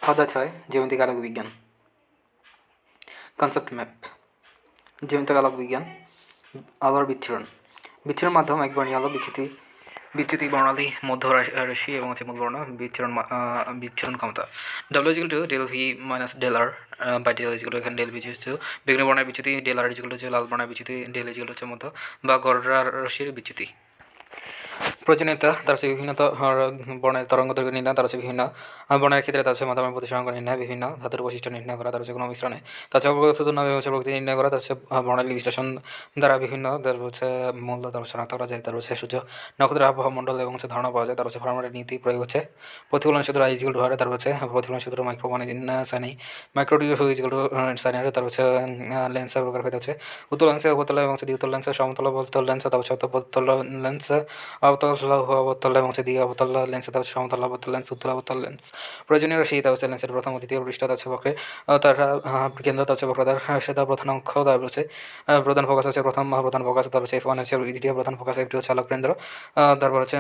অধ্যায় 6 জ্যামিতিক আলোক বিজ্ঞান। Concept map. জ্যামিতিক আলোক বিজ্ঞান। আলোর বিচ্ছুরণ। বিচ্ছুরণ মাধ্যম একবর্ণীয় আলো বিচ্যুতি বর্ণালী মধ্য রাশি এবং মূল বর্ণ বিচ্ছুরণ ক্ষমতা W = del V - del R by del = এখানে del V বিভিন্ন বর্ণের বিচ্যুতি, del R = লাল বর্ণের বিচ্যুতি, del A মধ্য বা গড় রাশির বিচ্যুতি। প্রয়োজনীয়তা তার হচ্ছে বিভিন্ন বর্ণের তরঙ্গ দৈর্ঘ্য নির্ণয়, তার হচ্ছে বিভিন্ন বর্ণের ক্ষেত্রে তার হচ্ছে মাধ্যমের প্রতিসরাঙ্ক নির্ণয়, বিভিন্ন ধাতুর বৈশিষ্ট্য নির্ণয় করা, তার হচ্ছে কোনো মিশ্রণে তার হচ্ছে অবগত নামে হচ্ছে প্রকৃতি নির্ণয় করা, তার হচ্ছে বর্ণালী বিশ্লেষণ দ্বারা বিভিন্ন তার হচ্ছে মূল্য তার শনাক্ত করা যায়, তার হচ্ছে সূর্য নক্ষত্রের আবহাওয়া মণ্ডল এবং হচ্ছে ধারণা পাওয়া যায়, তার হচ্ছে ফর্মুলার নীতি প্রয়োগ হচ্ছে প্রতিফলন সূত্র I = R, তার হচ্ছে প্রতিফলন সূত্র মাইক্রোমানি সাইন মাইক্রোটিউ সাইন R, তার হচ্ছে লেন্সের প্রকার ভেদ হচ্ছে উত্তল লেন্স, অবতল এবং দ্বিউত্তল লেন্স, সমতল অবতল লেন্স, তার হচ্ছে অবতল লেন্স, অবতল অবতল এবং দ্বি অবতল লেন্স, তার হচ্ছে সমতল অবতল লেন্স, উত্তল অবতল লেন্স। প্রয়োজনীয় রাশি তা হচ্ছে লেন্সের প্রথম ও দ্বিতীয় পৃষ্ঠ, তার হচ্ছে বক্রে তার কেন্দ্র, তার হচ্ছে বক্রতার সেটা প্রধান অক্ষ, তার হচ্ছে প্রধান ফোকাস হচ্ছে প্রধান ফোকাস, তার হচ্ছে F1 হচ্ছে দ্বিতীয় প্রধান ফোকাস, F2 হচ্ছে আলোক কেন্দ্র, তারপর হচ্ছে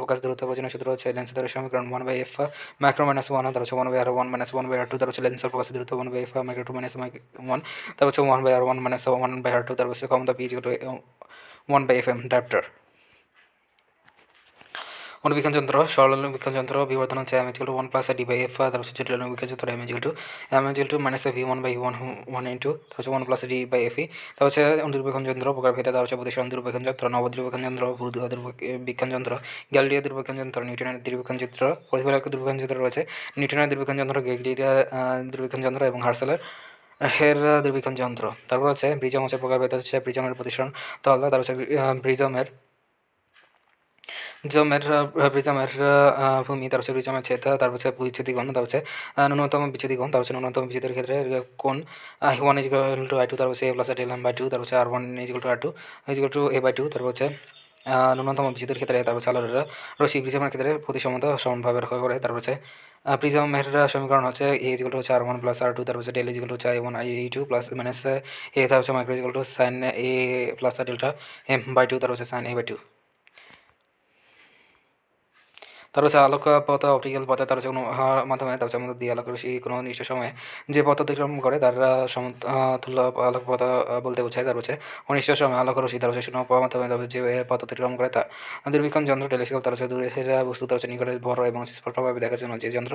ফোকাস দূরত্ব। প্রয়োজনীয় সূত্র হচ্ছে লেন্সের সমীকরণ 1/f ম্যাক্রো -1, তার হচ্ছে 1/r 1 - 1/r2, তার হচ্ছে লেন্সের ফোকাস দূরত্ব 1/f ম্যাক্রো 2 - 1, তার হচ্ছে 1/r 1 - 1/r2, তার হচ্ছে ক্ষমতা P = 1/fm ডায়াপ্টার। অনুবীক্ষণ যন্ত্র। সরল অনুবীক্ষণ যন্ত্র বিবর্ধন হচ্ছে m = 1 + d/f, তার হচ্ছে জটিল অনুবীক্ষণ যন্ত্র m = -v1/1 ইন্টু তার হচ্ছে 1 + d/fe, তার হচ্ছে দূরবীক্ষণ যন্ত্র প্রকারভেদে, তার হচ্ছে প্রতিসরণ দূরবীক্ষণ যন্ত্র, নব দূরবীক্ষণ যন্ত্র, দূরবীক্ষণ যন্ত্র, গ্যালিলিও দূরবীক্ষণ যন্ত্র, নিউটনের দূরবীক্ষণ যন্ত্র, প্রতিফলক দূরবীক্ষণ যন্ত্র রয়েছে নিউটনের দূরবীক্ষণ যন্ত্র, গ্যালিলিও দূরবীক্ষণ যন্ত্র এবং হার্সেলের দূরবীক্ষণ যন্ত্র। তারপর হচ্ছে প্রিজম হচ্ছে প্রকারভেদ হচ্ছে প্রিজমের প্রতিসরণ তল, তার হচ্ছে প্রিজমের ভূমি, তার হচ্ছে প্রিজমের ছেদ, তার হচ্ছে বিচ্যুতি কোণ, তার হচ্ছে ন্যূনতম বিচ্যুতি কোণ, তার হচ্ছে ন্যূনতম বিচ্যুতির ক্ষেত্রে কোণ I1 = I2, তার হচ্ছে a + del m/2, তার হচ্ছে R1 = R2 a/2, তার হচ্ছে ন্যূনতম বিচ্যুতির ক্ষেত্রে তার হচ্ছে আলোর রশ্মি প্রিজমের ক্ষেত্রে প্রতিসমতা সমানভাবে রক্ষা করে। তার হচ্ছে প্রিজমের সমীকরণ হচ্ছে a = R1 + R2, তার হচ্ছে del I1 I2 + a, তার হচ্ছে micro sin a + delta m/2, তার হচ্ছে sin a/2। তার হচ্ছে আলোক পথ অপটিক্যাল পথে তার হচ্ছে কোনো মাধ্যমে তার হচ্ছে মধ্য দিয়ে আলোক রশ্মি কোনো নির্দিষ্ট সময়ে যে পথ অতিক্রম করে তার সমতুল্য আলোক পথ বলতে বোঝায়। তার হচ্ছে অনিশ্চিত সময় আলোক রশ্মি তার হচ্ছে শূন্য মাধ্যমে তার যে পথ অতিক্রম করে তা দূরবীক্ষণ যন্ত্র টেলিস্কোপ, তার হচ্ছে দূরের বস্তু তার হচ্ছে নিকটে বড় এবং স্পষ্টভাবে দেখার জন্য যে যন্ত্র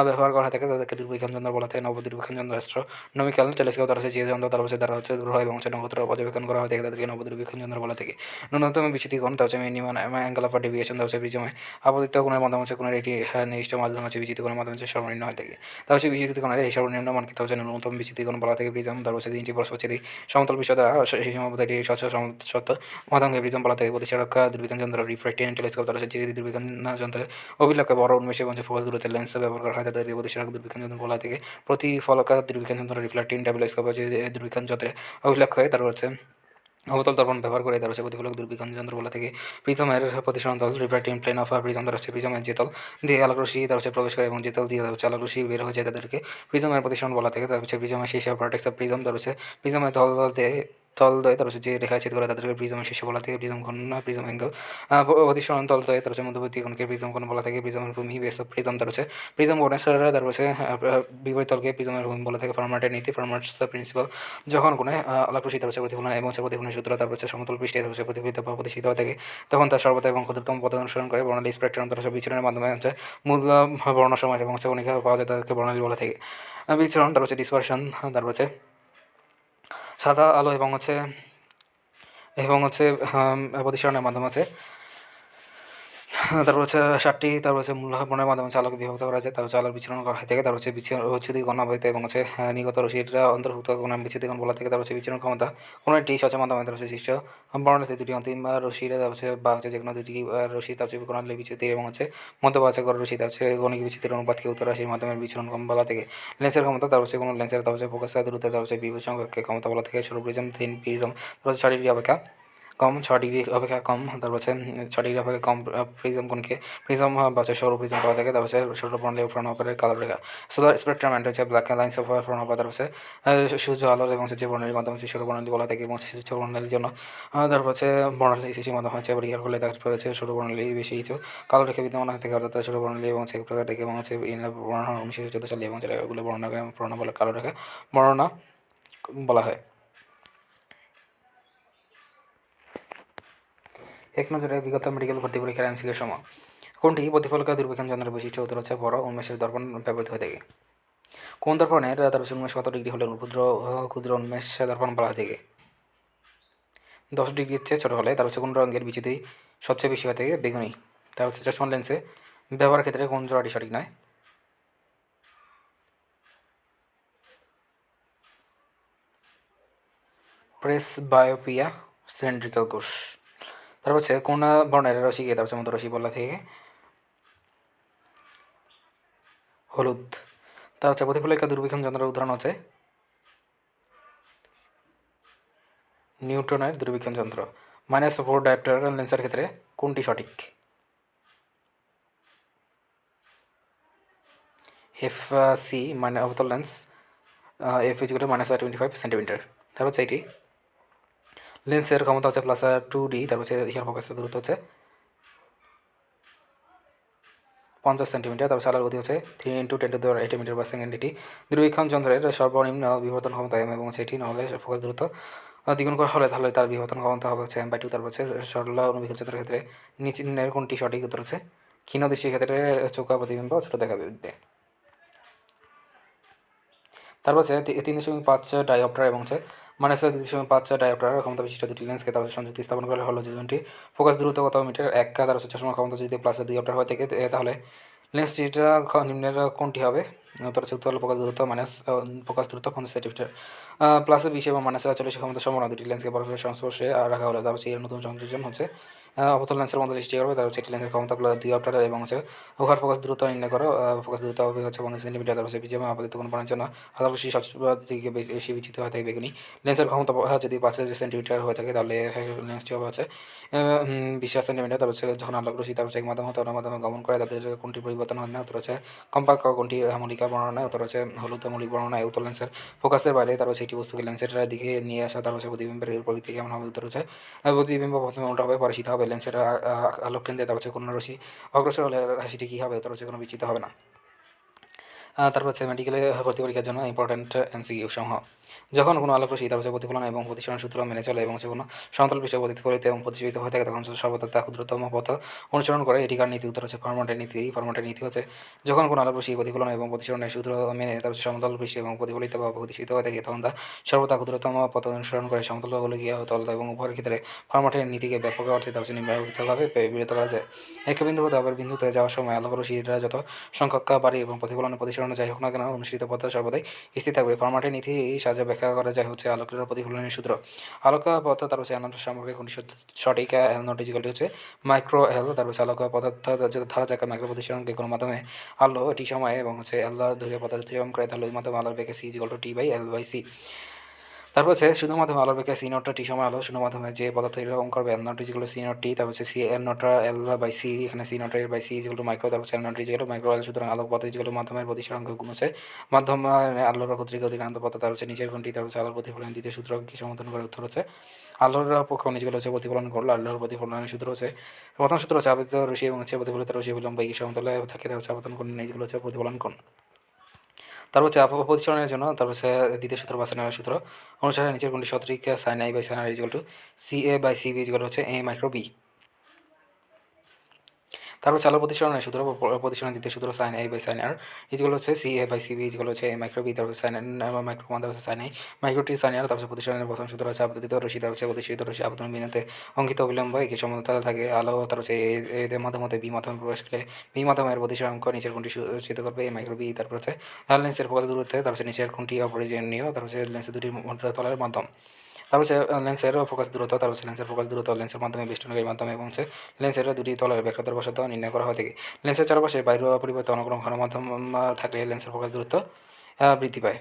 ব্যবহার করা থাকে তাদেরকে দূরবীক্ষণ যন্ত্র বলা থাকে। নব দূরবীক্ষণ যন্ত্র অ্যাস্ট্রোনমিক্যাল টেলিস্কোপ, তার হচ্ছে যে যন্ত্র তার হচ্ছে দ্বারা হচ্ছে গ্রহ এবং নক্ষত্র পর্যবেক্ষণ করা হয় থাকে তাদেরকে নব দূরবীক্ষণ যন্ত্র বলা থাকে। ন্যূনতম বিচ্যুতি কোণ তার হচ্ছে মিনিমাম অ্যাঙ্গেল অফ ডেভিয়েশন, তার হচ্ছে প্রিজমে আপতিত কোণের মাধ্যমে হচ্ছে কোণের একটি নির্দিষ্ট মাধ্যম হচ্ছে বিচ্যুতি কোণের মাধ্যমে হচ্ছে সর্বনিম্ন হয়ে থাকে। তার হচ্ছে বিচ্যুতি কোণের এই সর্বনিম্ন মানকে তার হচ্ছে ন্যূনতম বিচ্যুতি কোণ বলা থাকে। প্রিজম তার হচ্ছে তিনটি পরস্পরচ্ছেদী সমতল পৃষ্ঠ দ্বারা সেই সীমাবদ্ধ একটি স্বচ্ছ সমতল মাধ্যমকে প্রিজম বলা থাকে। প্রতিসারক দূরবীক্ষণ যন্ত্র রিফ্র্যাক্টিভ টেলিস্কোপ, তার হচ্ছে যে দূরবীক্ষণ যন্ত্রের অভিলক্ষে বড় উন্মেষে এবং ফোকাস দূরত্বের লেন্স ব্যবহার করা হয় তাদেরকে প্রতিসারক দূরবীক্ষণ যন্ত্র বলা থাকে। প্রতিফলক দূরবীক্ষণ যন্ত্র রিফ্লেক্টিভ টেলিস্কোপ যে দূরবীক্ষণ যন্ত্রের অভিলক্ষে তার হচ্ছে অবতল দর্পণ ব্যবহার করে তার হচ্ছে প্রতিফলক দূরবীক্ষণ যন্ত্র বলা থেকে। প্রিজমের প্রতিসরণ তল রিফ্র্যাক্টিভ প্লেন অফ প্রিজম, তার হচ্ছে প্রিজমের যে তল দিয়ে আলোক রশ্মি তার হচ্ছে প্রবেশ করে এবং যে তল দিয়ে তার হচ্ছে আলোক রশ্মি বের হয়ে যায় তাদেরকে প্রিজমের প্রতিসরণ বলা থেকে। তার হচ্ছে প্রিজমের শীর্ষে ভার্টেক্স অফ প্রিজম, তার হচ্ছে প্রিজমের তল দয় তার হচ্ছে যে রেখা ছেদ করে তাদেরকে প্রিজমের শীর্ষে বলা থেকে। প্রিজম কোণ প্রিজম অ্যাঙ্গেল প্রতিসরণ তলদ্বয় তার হচ্ছে মধ্যবর্তী কোণকে প্রিজম কোণ বলা থেকে। প্রিজমের ভূমি বেস অফ প্রিজম, তার হচ্ছে প্রিজম কোণের তার হচ্ছে বিপরীত তলকে প্রিজমের ভূমি বলা থেকে। ফরম্যাটের নীতি ফরম্যাটস প্রিন্সিপাল। যখন কোণে আলোক রশ্মি তার হচ্ছে প্রতিফলন এবং হচ্ছে প্রতিফলনের সূত্র তার হচ্ছে সমতল পৃষ্ঠে তার হচ্ছে প্রতিফলিত বা প্রতিষ্ঠিত হয়ে থাকে তখন তার সর্বদা এবং ক্ষুদ্রতম পথ অনুসরণ করে। বর্ণালী স্পেকট্রাম তার হচ্ছে বিচরণের মাধ্যমে হচ্ছে মূল বর্ণসময় এবং হচ্ছে কণিকা পাওয়া যায় তাদেরকে বর্ণালী বলা থেকে। বিচরণ তার হচ্ছে ডিসপারশন, তার হচ্ছে সাদা আলো এবং হচ্ছে প্রতিসরণের মাধ্যম আছে। তারপর হচ্ছে 7টি তারপর হচ্ছে মূল বর্ণের মাধ্যমে হচ্ছে আলোকে বিভক্ত করা যায়। তার হচ্ছে আলোর বিচরণ করা হয় থাকে। তার হচ্ছে বিচ্যুতি কোণ অবহিত এবং হচ্ছে নিগত রশ্মির অন্তর্ভুক্ত কোণ বিচ্যুতি কোণ বলা থেকে। তার হচ্ছে বিচরণ ক্ষমতা কোনো একটি সচের মাধ্যমে তার হচ্ছে সৃষ্ট বর্ণালীতে দুটি অন্তিম রশ্মির তার হচ্ছে বা হচ্ছে যে কোনো দুটি রশ্মি তার হচ্ছে কোণালী বিচ্যুতির এবং হচ্ছে মধ্য বা হচ্ছে গড় রশ্মি তার হচ্ছে গণিক বিচ্যুতির অনুপাতকে উত্তর রাশির মাধ্যমে বিচরণ বলা থেকে। লেন্সের ক্ষমতা তার হচ্ছে কোনো লেন্সের তার হচ্ছে ফোকাস দূরত্বে তার হচ্ছে বিভব সংখ্যককে ক্ষমতা বলা থেকে। ষোলো প্রিজম 3 প্রিজম তার হচ্ছে 6টি অপেক্ষা কম 6 ডিগ্রি অপেক্ষা কম, তারপর হচ্ছে 6 ডিগ্রি অপেক্ষা কম প্রিজম কোণকে প্রিজম বা হচ্ছে সৌর প্রিজম বলা থাকে। তারপর হচ্ছে ছোটো বর্ণালী ফ্রনপারের কালো রেখা সোলার স্পেকট্রাম অ্যান্ড হচ্ছে ব্ল্যাক লাইন্স অফ ফ্রনপা। তারপর হচ্ছে সূর্য আলোর এবং যে বর্ণালীর মাধ্যমে হচ্ছে সৌর বর্ণালী বলা থাকে এবং সূর্য বর্ণালীর জন্য তারপর হচ্ছে বর্ণালী সৃষ্টির মাধ্যমে হচ্ছে পরীক্ষা করলে তারপর হচ্ছে সৌর বর্ণালী বেশি কিছু কালো রেখা বিদ্যমান হয়ে থাকে, অর্থাৎ সৌর বর্ণালী এবং হচ্ছে এক প্রকার রেখা এবং হচ্ছে বর্ণনা 1914 সালে এবং এগুলো বর্ণনা বলে কালো রেখা বর্ণনা বলা হয়। এক নজরে বিগত মেডিকেল ভর্তি পরীক্ষার এমসিকিউ সময় কোনটি প্রতিফলকা দূরবীক্ষণ যন্ত্রের বৈশিষ্ট্য? উত্তর হচ্ছে বড় উন্মেষের দর্পণ ব্যবহৃত হয়ে থাকে। কোন দর্পণের তার উন্মেষ কত ডিগ্রি হলে ক্ষুদ্র উন্মেষ দর্পণ বলা হয়ে থাকে? 10 ডিগ্রি হচ্ছে ছোটো হলে। তার হচ্ছে কোন রঙের বিচ্যুতি সবচেয়ে বেশি হয়ে থাকে? বেগুনি। তার হচ্ছে চশমা লেন্সে ব্যবহারের ক্ষেত্রে কোন জোড়াটি সঠিক নয়? প্রেস বায়োপিয়া সিলিন্ড্রিক্যাল কোষ। তারপর হচ্ছে কোন বর্ণের রশিকে তার হচ্ছে মতো রশি বলা থেকে? হলুদ। তার হচ্ছে প্রতিফলিকা দূরবীক্ষণ যন্ত্রের উদাহরণ হচ্ছে নিউটনের দূরবীক্ষণ যন্ত্র। -4 ডায়োপ্টার লেন্সের ক্ষেত্রে কোনটি সঠিক? এফ সি মানে অবতল লেন্স এফ ইজ -25 সেন্টিমিটার। তারপর হচ্ছে এটি লেন্সের ক্ষমতা হচ্ছে +2D। তারপর হচ্ছে হিয়ার ফোকাসের দূরত্ব হচ্ছে 50 সেন্টিমিটার। তারপর আলোর গতি হচ্ছে 3 × 10⁸ মিটার/সেকেন্ড। এটি দূরবীক্ষণ যন্ত্রের সর্বনিম্ন বিবর্তন ক্ষমতা m এবং সেটি নহলে ফোকাস দূরত্ব দ্বিগুণ করা হলে তাহলে তার বিবর্তন ক্ষমতা হবে হচ্ছে m/2। তারপর হচ্ছে সরল অনুবীক্ষণ যন্ত্রের ক্ষেত্রে নিচের কোনটি সঠিক? উত্তর হচ্ছে ক্ষীণ দৃষ্টির ক্ষেত্রে চৌকা প্রতিবিম্ব ছোট দেখাবে। তারপর হচ্ছে 3.5 ডায়োপ্টার এবং হচ্ছে -2.5 ডায়োপ্টার ক্ষমতা বিশিষ্ট দুটি লেন্সকে তার সংযুক্তি স্থাপন করা হলো দুজনটি ফোকাস দূরত্ব কত মিটার? 1 তার হচ্ছে চশমা ক্ষমতা যদি +2 ডায়োপ্টার হয়ে থাকে তাহলে লেন্সটিটা নিম্নের কোনটি হবে? উত্তর হচ্ছে উত্তল ফোকাস দূরত্ব ফোকাস দূরত্ব 50 সেন্টিমিটার। +20 এবং -40 ক্ষমতা সম্পন্ন দুটি লেন্সকে পরস্পরের সংস্পর্শে রাখা হলো। তারপর হচ্ছে এর নতুন সংযোজন হচ্ছে অবতল লেন্সের মতো সৃষ্টি করবে। তারপর হচ্ছে একটি লেন্সের ক্ষমতা +2 ডায়োপ্টার এবং হচ্ছে উহার ফোকাস দূরত্ব নির্ণয় করো। ফোকাস দূরত্ব হবে হচ্ছে 50 সেন্টিমিটার। তারপর হচ্ছে বিজয় আপাতত কোনো পানের জন্য আলোর রশ্মি সবচেয়ে দিকে বেশি বিচ্যুত হয়ে থাকে বেগুনি। লেন্সের ক্ষমতা যদি 5 সেন্টিমিটার হয়ে থাকে তাহলে লেন্সটি হবে হচ্ছে 20 সেন্টিমিটার। তারপর হচ্ছে যখন আলোক রশ্মি তার হচ্ছে এক মাধ্যমে অন্য মাধ্যমে গমন করে তাদের কোনটি পরিবর্তন হয় না? উত্তর হচ্ছে কম্পাঙ্ক কোনটি মৌলিকা বর্ণনায়? উত্তর হচ্ছে হলুদ মৌলিক বর্ণনায়। উত্তর লেন্সের ফোকাসের বাইরে তার হচ্ছে একটি বস্তুকে লেন্সের দিকে নিয়ে আসা। তার হচ্ছে প্রতিবিম্বের প্রকৃতি কেমন হবে? উত্তর হচ্ছে প্রতিবিম্ব প্রথমে উল্টা হবে পরে সিধা হবে। লেন্সের আলোক কেন্দ্রে তার হচ্ছে কোনো রশ্মি অগ্রসর হলে রাশিটি কী হবে? উত্তর হচ্ছে কোনো বিচ্যুত হবে না। তারপর হচ্ছে মেডিকেলে ভর্তি পরীক্ষার জন্য ইম্পর্ট্যান্ট এমসিকিউ সমূহ। যখন কোনো আলোক রশ্মি তার হচ্ছে প্রতিফলন এবং প্রতিসরণ সূত্র মেনে চলে এবং হচ্ছে কোনো সমতল পৃষ্ঠে প্রতিফলিত এবং প্রতিফলিত হয়ে থাকে তখন সর্বদা তা ক্ষুদ্রতম পথ অনুসরণ করে। এটি কার নীতি? উত্তর হচ্ছে ফরম্যাটের নীতি। ফরম্যাটের নীতি হচ্ছে যখন কোনো আলোক রশ্মি প্রতিফলন এবং প্রতিসরণের সূত্র মেনে তার হচ্ছে সমতল পৃষ্ঠে এবং প্রতিফলিত বা প্রতিফলিত হয়ে থাকে তখন তা সর্বদা ক্ষুদ্রতম পথ অনুসরণ করে। সমতল গোলকীয় তল এবং উভয়ের ক্ষেত্রে ফরম্যাটের নীতিকে ব্যাপক অর্থে তার হচ্ছে নিম্নলিখিতভাবে বিবেচিত করা যায়। এক বিন্দু হতে অপর বিন্দুতে যাওয়ার সময় আলোক রশ্মিরা যত সংখ্যক বাড়ে এবং প্রতিফলন প্রতিসরণে যাই হোক না কেন অনুসৃত পথ সর্বদাই স্থির থাকবে। ফরম্যাটের নীতি সাহায্যে ব্যাখ্যা করা যায় হচ্ছে আলোকের প্রতিফলনের সূত্র। আলোক পথ তার হচ্ছে এল সম্পর্কে কোনটি সঠিক? এল নট ইজিক্যাল হচ্ছে মাইক্রো এল। তারপর হচ্ছে আলোক পদার্থ ধারা যাক মাইক্রো প্রতিসরণকে কোনো মাধ্যমে আলো টি সময়ে এবং হচ্ছে এল দূরে পদার্থ অতিক্রম করে তাহলে ওই মাধ্যমে আলোর বেগে সি ইজিক্যাল টু T/L/C। তারপর হচ্ছে শূন্য মাধ্যমে আলোর বেগে সি নটটা টি সময় আলো শূন্য মাধ্যমে যে পদার্থ এরকম করবে L nought equal to C nought T. তারপর হচ্ছে সি এল নটটা L/C এখানে সি নটের by C equal to micro. তারপর হচ্ছে L nought equal to micro L. সুতরাং আলোক পথ ইজিক্যাল টু মাধ্যমের প্রতিসরণ গুণ হচ্ছে মাধ্যম আলোর কর্তৃক অধিকান্ত পথ। তার হচ্ছে নিচের কোনটি তার হচ্ছে আলোর প্রতিফলন দ্বিতীয় সূত্র কি সমর্থন করে? উত্তর হচ্ছে আলোর পক্ষ ইজিক্যাল হচ্ছে প্রতিফলন করলো। আলোর প্রতিফলনের সূত্র হচ্ছে প্রথম সূত্র হচ্ছে আবৃত রশ্মি এবং হচ্ছে প্রতিফলিত রশ্মি বিলম্ব এই সমতলে থাকে তার হচ্ছে আবর্তন কোণ ইজিক্যাল হচ্ছে প্রতিফলন কোণ। তারপর হচ্ছে প্রতিসরণের জন্য তারপর হচ্ছে দ্বিতীয় সূত্র বা সাইনের সূত্র অনুসারে নিচের কোনটি সদৃশ sine I by sine R equal to CA/CB equal হচ্ছে A মাইক্রো বি। তারপর আলোর প্রতিসরণের সূত্র প্রতিসরণের দ্বিতীয় সূত্র sine I by sine R equal হচ্ছে CA/CB ইজিক্যাল হচ্ছে A মাইক্রো বি। তারপর সাইন মাইক্রো মানে হচ্ছে sine I micro T sine R. তারপর প্রতিসরণের প্রথম সূত্র হচ্ছে আপতিত রশ্মি তার হচ্ছে প্রতিষ্ঠিত রশ্মি আপতন বিন্দুতে অঙ্কিত অবিলম্ব একই সমতা থাকে আলো তার হচ্ছে এদের মাধ্যমে বি মাধ্যমে প্রবেশ করলে বি মাধ্যমের প্রতিসরণ নিচের কোনটি সূচিত করবে? A micro B. তারপর হচ্ছে লেন্সের ফোকাস দূরত্বে তার হচ্ছে নিচের কোনটি অপরিজনীয়? তার হচ্ছে লেন্সের দুটি তলের মাধ্যম। তারপর হচ্ছে লেন্সের ফোকাস দূরত্ব তার হচ্ছে লেন্সের ফোকাস দূরত্ব লেন্সের মাধ্যমে বেষ্টনের মাধ্যমে এবং হচ্ছে লেন্সের দুটি তলের ব্যাখ্যাতার বশত নির্ণয় করা হয় থাকে। লেন্সের চারপাশে বাইর পরিবর্তে অনুক্রম ঘন মাধ্যম থাকলে লেন্সের ফোকাস দূরত্ব বৃদ্ধি পায়।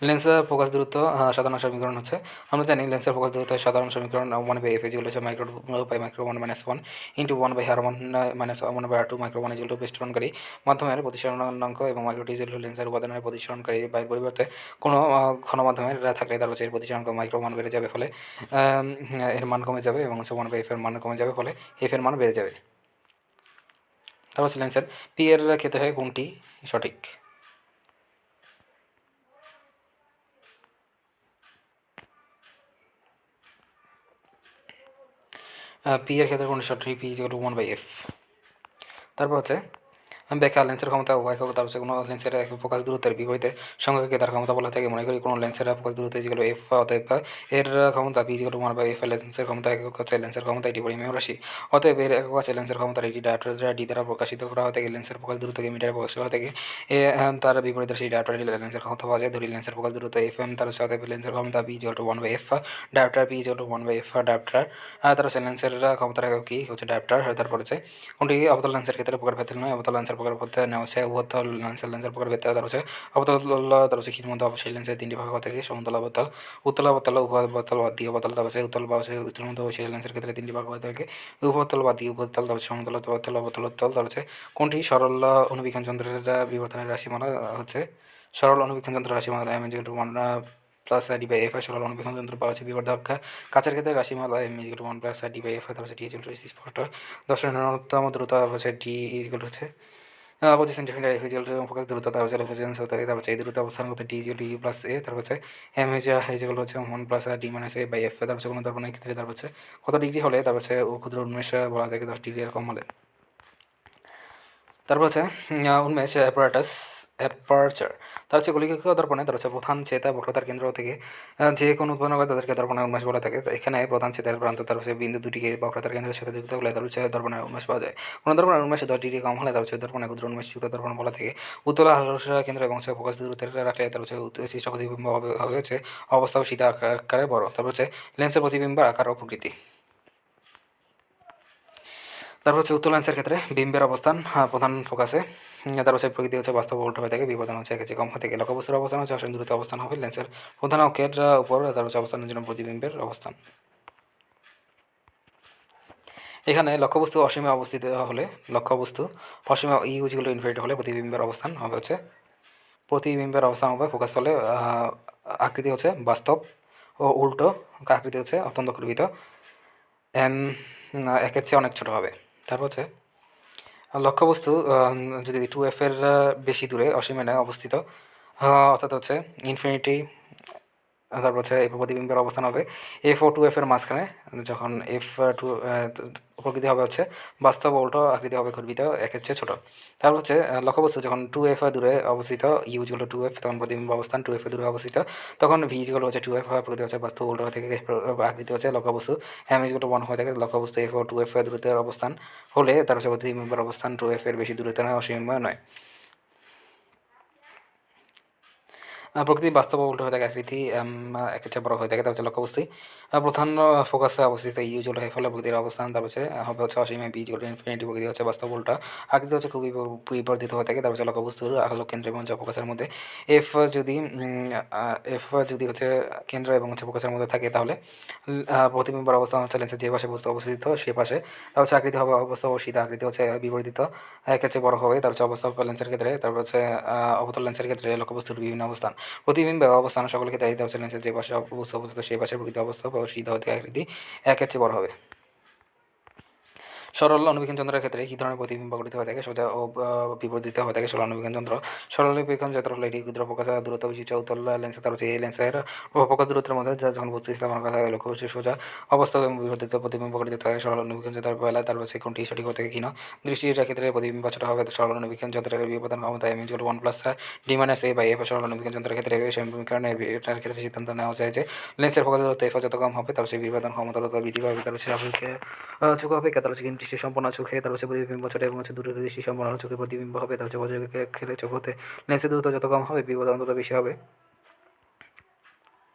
লেন্সের ফোকাস দূরত্ব সাধারণ সমীকরণ হচ্ছে, আমরা জানি লেন্সের ফোকাস দূরত্বের সাধারণ সমীকরণ 1/f যেগুলো হচ্ছে micro by micro 1 minus 1 into 1/r1 minus 1/r2 micro 1 equal to বেষ্টনকারী মাধ্যমের প্রতিসরণাঙ্ক এবং মাইক্রো টি ইকুয়াল টু লেন্সের উপাদানের প্রতিসরণকারী বাইরের পরিবর্তে কোনো ঘন মাধ্যমের থাকলে তার হচ্ছে এর প্রতিসরণাঙ্ক মাইক্রো 1 বেড়ে যাবে, ফলে এর মান কমে যাবে এবং হচ্ছে 1/f এর মান কমে যাবে, ফলে f এর মান বেড়ে যাবে। তারপর হচ্ছে লেন্সের পি এর ক্ষেত্রে কোনটি সঠিক? পি এর ক্ষেত্রে কোনটি সঠিক? P equal to 1/f। তারপর হচ্ছে ব্যাখ্যা, লেন্সের ক্ষমতা উভয় একক, তার হচ্ছে কোনো লেন্সের ফোকাস দূরত্বের বিপরীতে সংখ্যাকে তার ক্ষমতা বলা থাকে। মনে করি কোনো লেন্সের ফোকাস দূরত্ব যেগুলো এফ, অতএব এর ক্ষমতা পি যেগুলো 1/f। লেন্সের ক্ষমতা একক হচ্ছে লেন্সের ক্ষমতা এটি পরিমেয় রাশি, অতএব এর একক আছে লেন্সের ক্ষমতার এটি ডায়োপ্টার ডি দ্বারা প্রকাশিত করা হয় থাকে। লেন্সের ফোকাস দূরত্বকে মিটারে প্রকাশ করা থাকে, তার বিপরীতে সেই ডায়োপ্টার ডি লেন্সের ক্ষমতা পাওয়া যায়। ধরি লেন্সের ফোকাস দূরত্ব এফ এম, তার হচ্ছে অতএব লেন্সের ক্ষমতা পি যেগুলো 1/f, ডায়োপ্টার পি যেগুলো 1/f ডায়োপ্টার, তার হচ্ছে লেন্সের ক্ষমতার একক কি হচ্ছে ডায়োপ্টার। তারপর হচ্ছে কোনটি অবতল লেন্সের ক্ষেত্রে প্রকার ভেদ নয়? অবতল লেন্সের প্রকার ভেদ নেওয়া হচ্ছে উভতল লেন্সের প্রকার ভেদ, তার হচ্ছে অবতল, তার হচ্ছে ক্ষীণ মধ্যে অবশ্যই লেন্সের তিনটি ভাগ থেকে সমতল অবতল, উত্তল অবতল, উভয়তল বা দ্বিঅবতল, তার হচ্ছে উত্তল বা উত্তল মধ্যে অবশ্যই লেন্সের ক্ষেত্রে তিনটি ভাগ হয়ে থাকে, উভয়তল বা দ্বিঅবতল, তার হচ্ছে সমতল অবতল, অবতল উত্তল। তার হচ্ছে কোনটি সরল অনুবীক্ষণ যন্ত্রের বিবর্তনের রাশিমালা হচ্ছে সরল অনুবীক্ষণ যন্ত্রের রাশিমালা এম ইকুয়াল টু 1 প্লাস ডি/f। সরল অনুবীক্ষণ যন্ত্র পাওয়া হচ্ছে বিবর্ধক কাচের ক্ষেত্রে রাশিমালা এম ইকুয়াল টু 1 প্লাস ডি/f। তার হচ্ছে টি ইকুয়াল টু স্পষ্ট দর্শনের ন্যূনতম দ্রুত হচ্ছে ডি ইকুয়াল হচ্ছে 25 centimetre, F equal to focus দূরত্ব, তার হচ্ছে লোকেশন হতে তার হচ্ছে এই দূরত্ব অবস্থান করতে D equal to U plus A. তার হচ্ছে এম যেগুলো হচ্ছে 1 plus D minus A by F. তার হচ্ছে কোনো দর্পণের ক্ষেত্রে তার হচ্ছে কত ডিগ্রি হলে তার হচ্ছে ক্ষুদ্র উন্মেষ বলা থাকে 10 ডিগ্রি এর কম হলে। তারপর হচ্ছে উন্মেষ অ্যাপারচার, তার হচ্ছে গোলীয় দর্পণে তার হচ্ছে প্রধান ছেদা বক্রতার কেন্দ্র থেকে যে কোনো উৎপন্ন করে তাদেরকে দর্পণের উন্মেষ বলা থাকে। তো এখানে প্রধান ছেদের প্রান্ত তার হচ্ছে বিন্দু দুটিকে বক্রতার কেন্দ্রের সাথে যুক্ত হলে তার হচ্ছে দর্পণের উন্মেষ পাওয়া যায়। কোনো দর্পণের উন্মেষ 10 ডিগ্রি কম হলে তার হচ্ছে দর্পণের ক্ষুদ্র উন্মেষ যুক্ত দর্পণ বলা থাকে। উত্তলা আলোর কেন্দ্র এবং হচ্ছে ফোকাস দূরত্বের রাখলে তার হচ্ছে সৃষ্ট প্রতিবিম্ব হবে হচ্ছে অবস্থা ও সীতা আকারে বড়। তারপর হচ্ছে লেন্সের প্রতিবিম্বের আকার ও প্রকৃতি। তারপর হচ্ছে উত্তল লেন্সের ক্ষেত্রে বিম্বের অবস্থান প্রধান ফোকাসে, তার হচ্ছে প্রকৃতি হচ্ছে বাস্তব উল্টো হয়ে থাকে, বিবর্তন হচ্ছে একের চেয়ে কম হয়ে থাকে। লক্ষ্যবস্তুর অবস্থান হচ্ছে অসীম দূরত্বে অবস্থান হবে লেন্সের প্রধান অক্ষের উপর, তার হচ্ছে অবস্থানের জন্য প্রতিবিম্বের অবস্থান। এখানে লক্ষ্যবস্তু অসীমে অবস্থিত হলে লক্ষ্যবস্তু অসীমে ইউ যেগুলো ইনফিনিটি হলে প্রতিবিম্বের অবস্থান হবে হচ্ছে ফোকাস হলে আকৃতি হচ্ছে বাস্তব ও উল্টো আকৃতি হচ্ছে অত্যন্ত গর্বিত এম একের চেয়ে অনেক ছোটো হবে। তারপর হচ্ছে লক্ষ্যবস্তু যদি 2f এর বেশি দূরে অসীমে অবস্থিত, অর্থাৎ হচ্ছে ইনফিনিটি, তারপর হচ্ছে এই প্রতিবিম্বের অবস্থান হবে এফ ও 2f এর মাঝখানে, যখন এফ টু প্রকৃতি হবে হচ্ছে বাস্তব উল্টো আকৃতি হবে গর্বিত একের চেয়ে ছোটো। তারপর হচ্ছে লক্ষ্যবস্তু যখন 2f দূরে অবস্থিত, ইউ যেগুলো 2f, তখন প্রতিবিম্ব অবস্থান 2f দূরে অবস্থিত, তখন ভি যেগুলো হচ্ছে 2f প্রকৃতি হচ্ছে বাস্তব উল্টো হয়ে থেকে আকৃতি হচ্ছে লক্ষ্যবস্তু এম যেগুলো 1 হয়ে থাকে। লক্ষ্যবস্তু এফ ও 2f দূরত্বের অবস্থান হলে তার হচ্ছে প্রতিবিম্বের অবস্থান 2f এর বেশি দূরত্ব নয়, অসীম নয়। প্রকৃতি বাস্তব উল্টো হয়ে থাকে, আকৃতি একের চেয়ে বড় হয়ে থাকে। তার হচ্ছে লক্ষ্যবস্তু প্রধান ফোকাসে অবস্থিত ইউ যেগুলো হয়ে ফলে প্রকৃতির অবস্থান তার হচ্ছে হবে হচ্ছে অসীমে, বি যেগুলো ইনফিনিটি, প্রকৃতি হচ্ছে বাস্তব উল্টা, আকৃতি হচ্ছে খুবই বিবর্ধিত হয়ে থাকে। তার হচ্ছে লক্ষ্যবস্তুর আলোক কেন্দ্র এবং ফোকাসের মধ্যে এফ যদি এফ যদি হচ্ছে কেন্দ্র এবং হচ্ছে ফোকাসের মধ্যে থাকে, তাহলে প্রতিবিম্বের অবস্থান হচ্ছে লেন্সের যে পাশে বস্তু অবস্থিত সে পাশে, তার হচ্ছে আকৃতি হবে অবস্থা ও সীতা আকৃতি হচ্ছে বিবর্ধিত একের চেয়ে বড় হবে। তার হচ্ছে অবস্থা লেন্সের ক্ষেত্রে, তারপর হচ্ছে অবতল লেন্সের ক্ষেত্রে লক্ষ্যবস্তুর বিভিন্ন অবস্থান প্রতিবিম্ব অবস্থান সকলকে দায়িত্ব হচ্ছে লেন্সের যে পাশে বস্তু অবস্থিত সেই পাশে প্রকৃত অবস্থা ও সীতা হতে আকৃতি একের চেয়ে বড় হবে। সরল অনুবীক্ষণ যন্ত্রের ক্ষেত্রে কী ধরনের প্রতিবিম্ব গঠিত হয়ে থাকে? সোজা ও বিবর্ধিত হয়ে থাকে সরল অনুবীক্ষণ যন্ত্র। সরল অনুবীক্ষণ যন্ত্র হলো এটি ক্ষুদ্র ফোকাস দূরত্ব বিশিষ্ট উত্তল লেন্স, তার হচ্ছে এই লেন্সের ফোকাস দূরত্বের মধ্যে যখন বস্তু স্থাপন করা থাকে লক্ষ্য সোজা অবস্থা এবং বিবর্ধিত প্রতিবিম্ব গঠিত থাকে। সরল অনুবীক্ষণ যন্ত্রের বেলায় তার হচ্ছে কোনটি সঠিক হতে ক্ষীণ দৃষ্টির ক্ষেত্রে প্রতিবিম্ব ছোট হবে। সরল অনুবীক্ষণ যন্ত্রের বিবর্তন ক্ষমতা M equal 1 plus D minus A by F. সরল অনুবীক্ষণ যন্ত্রের ক্ষেত্রে সমীকরণে এটার ক্ষেত্রে সিদ্ধান্ত নেওয়া যায় যে লেন্সের ফোকাস দূরত্ব এফ যত কম হবে তার সেই বিবর্তন ক্ষমতা তত বৃদ্ধি পাবে। তার হচ্ছে চোখ অপেক্ষা তার হচ্ছে দৃষ্টি সম্পন্ন চোখে তার হচ্ছে প্রতিবিম্ব ছোট এবং হচ্ছে দূরের দৃষ্টি সম্পন্ন চোখে প্রতিবিম্ব হবে। তার হচ্ছে বজ্রকে খেলে চোখ হতে লেন্সের দূরত্ব যত কম হবে বিপদ তত বেশি হবে।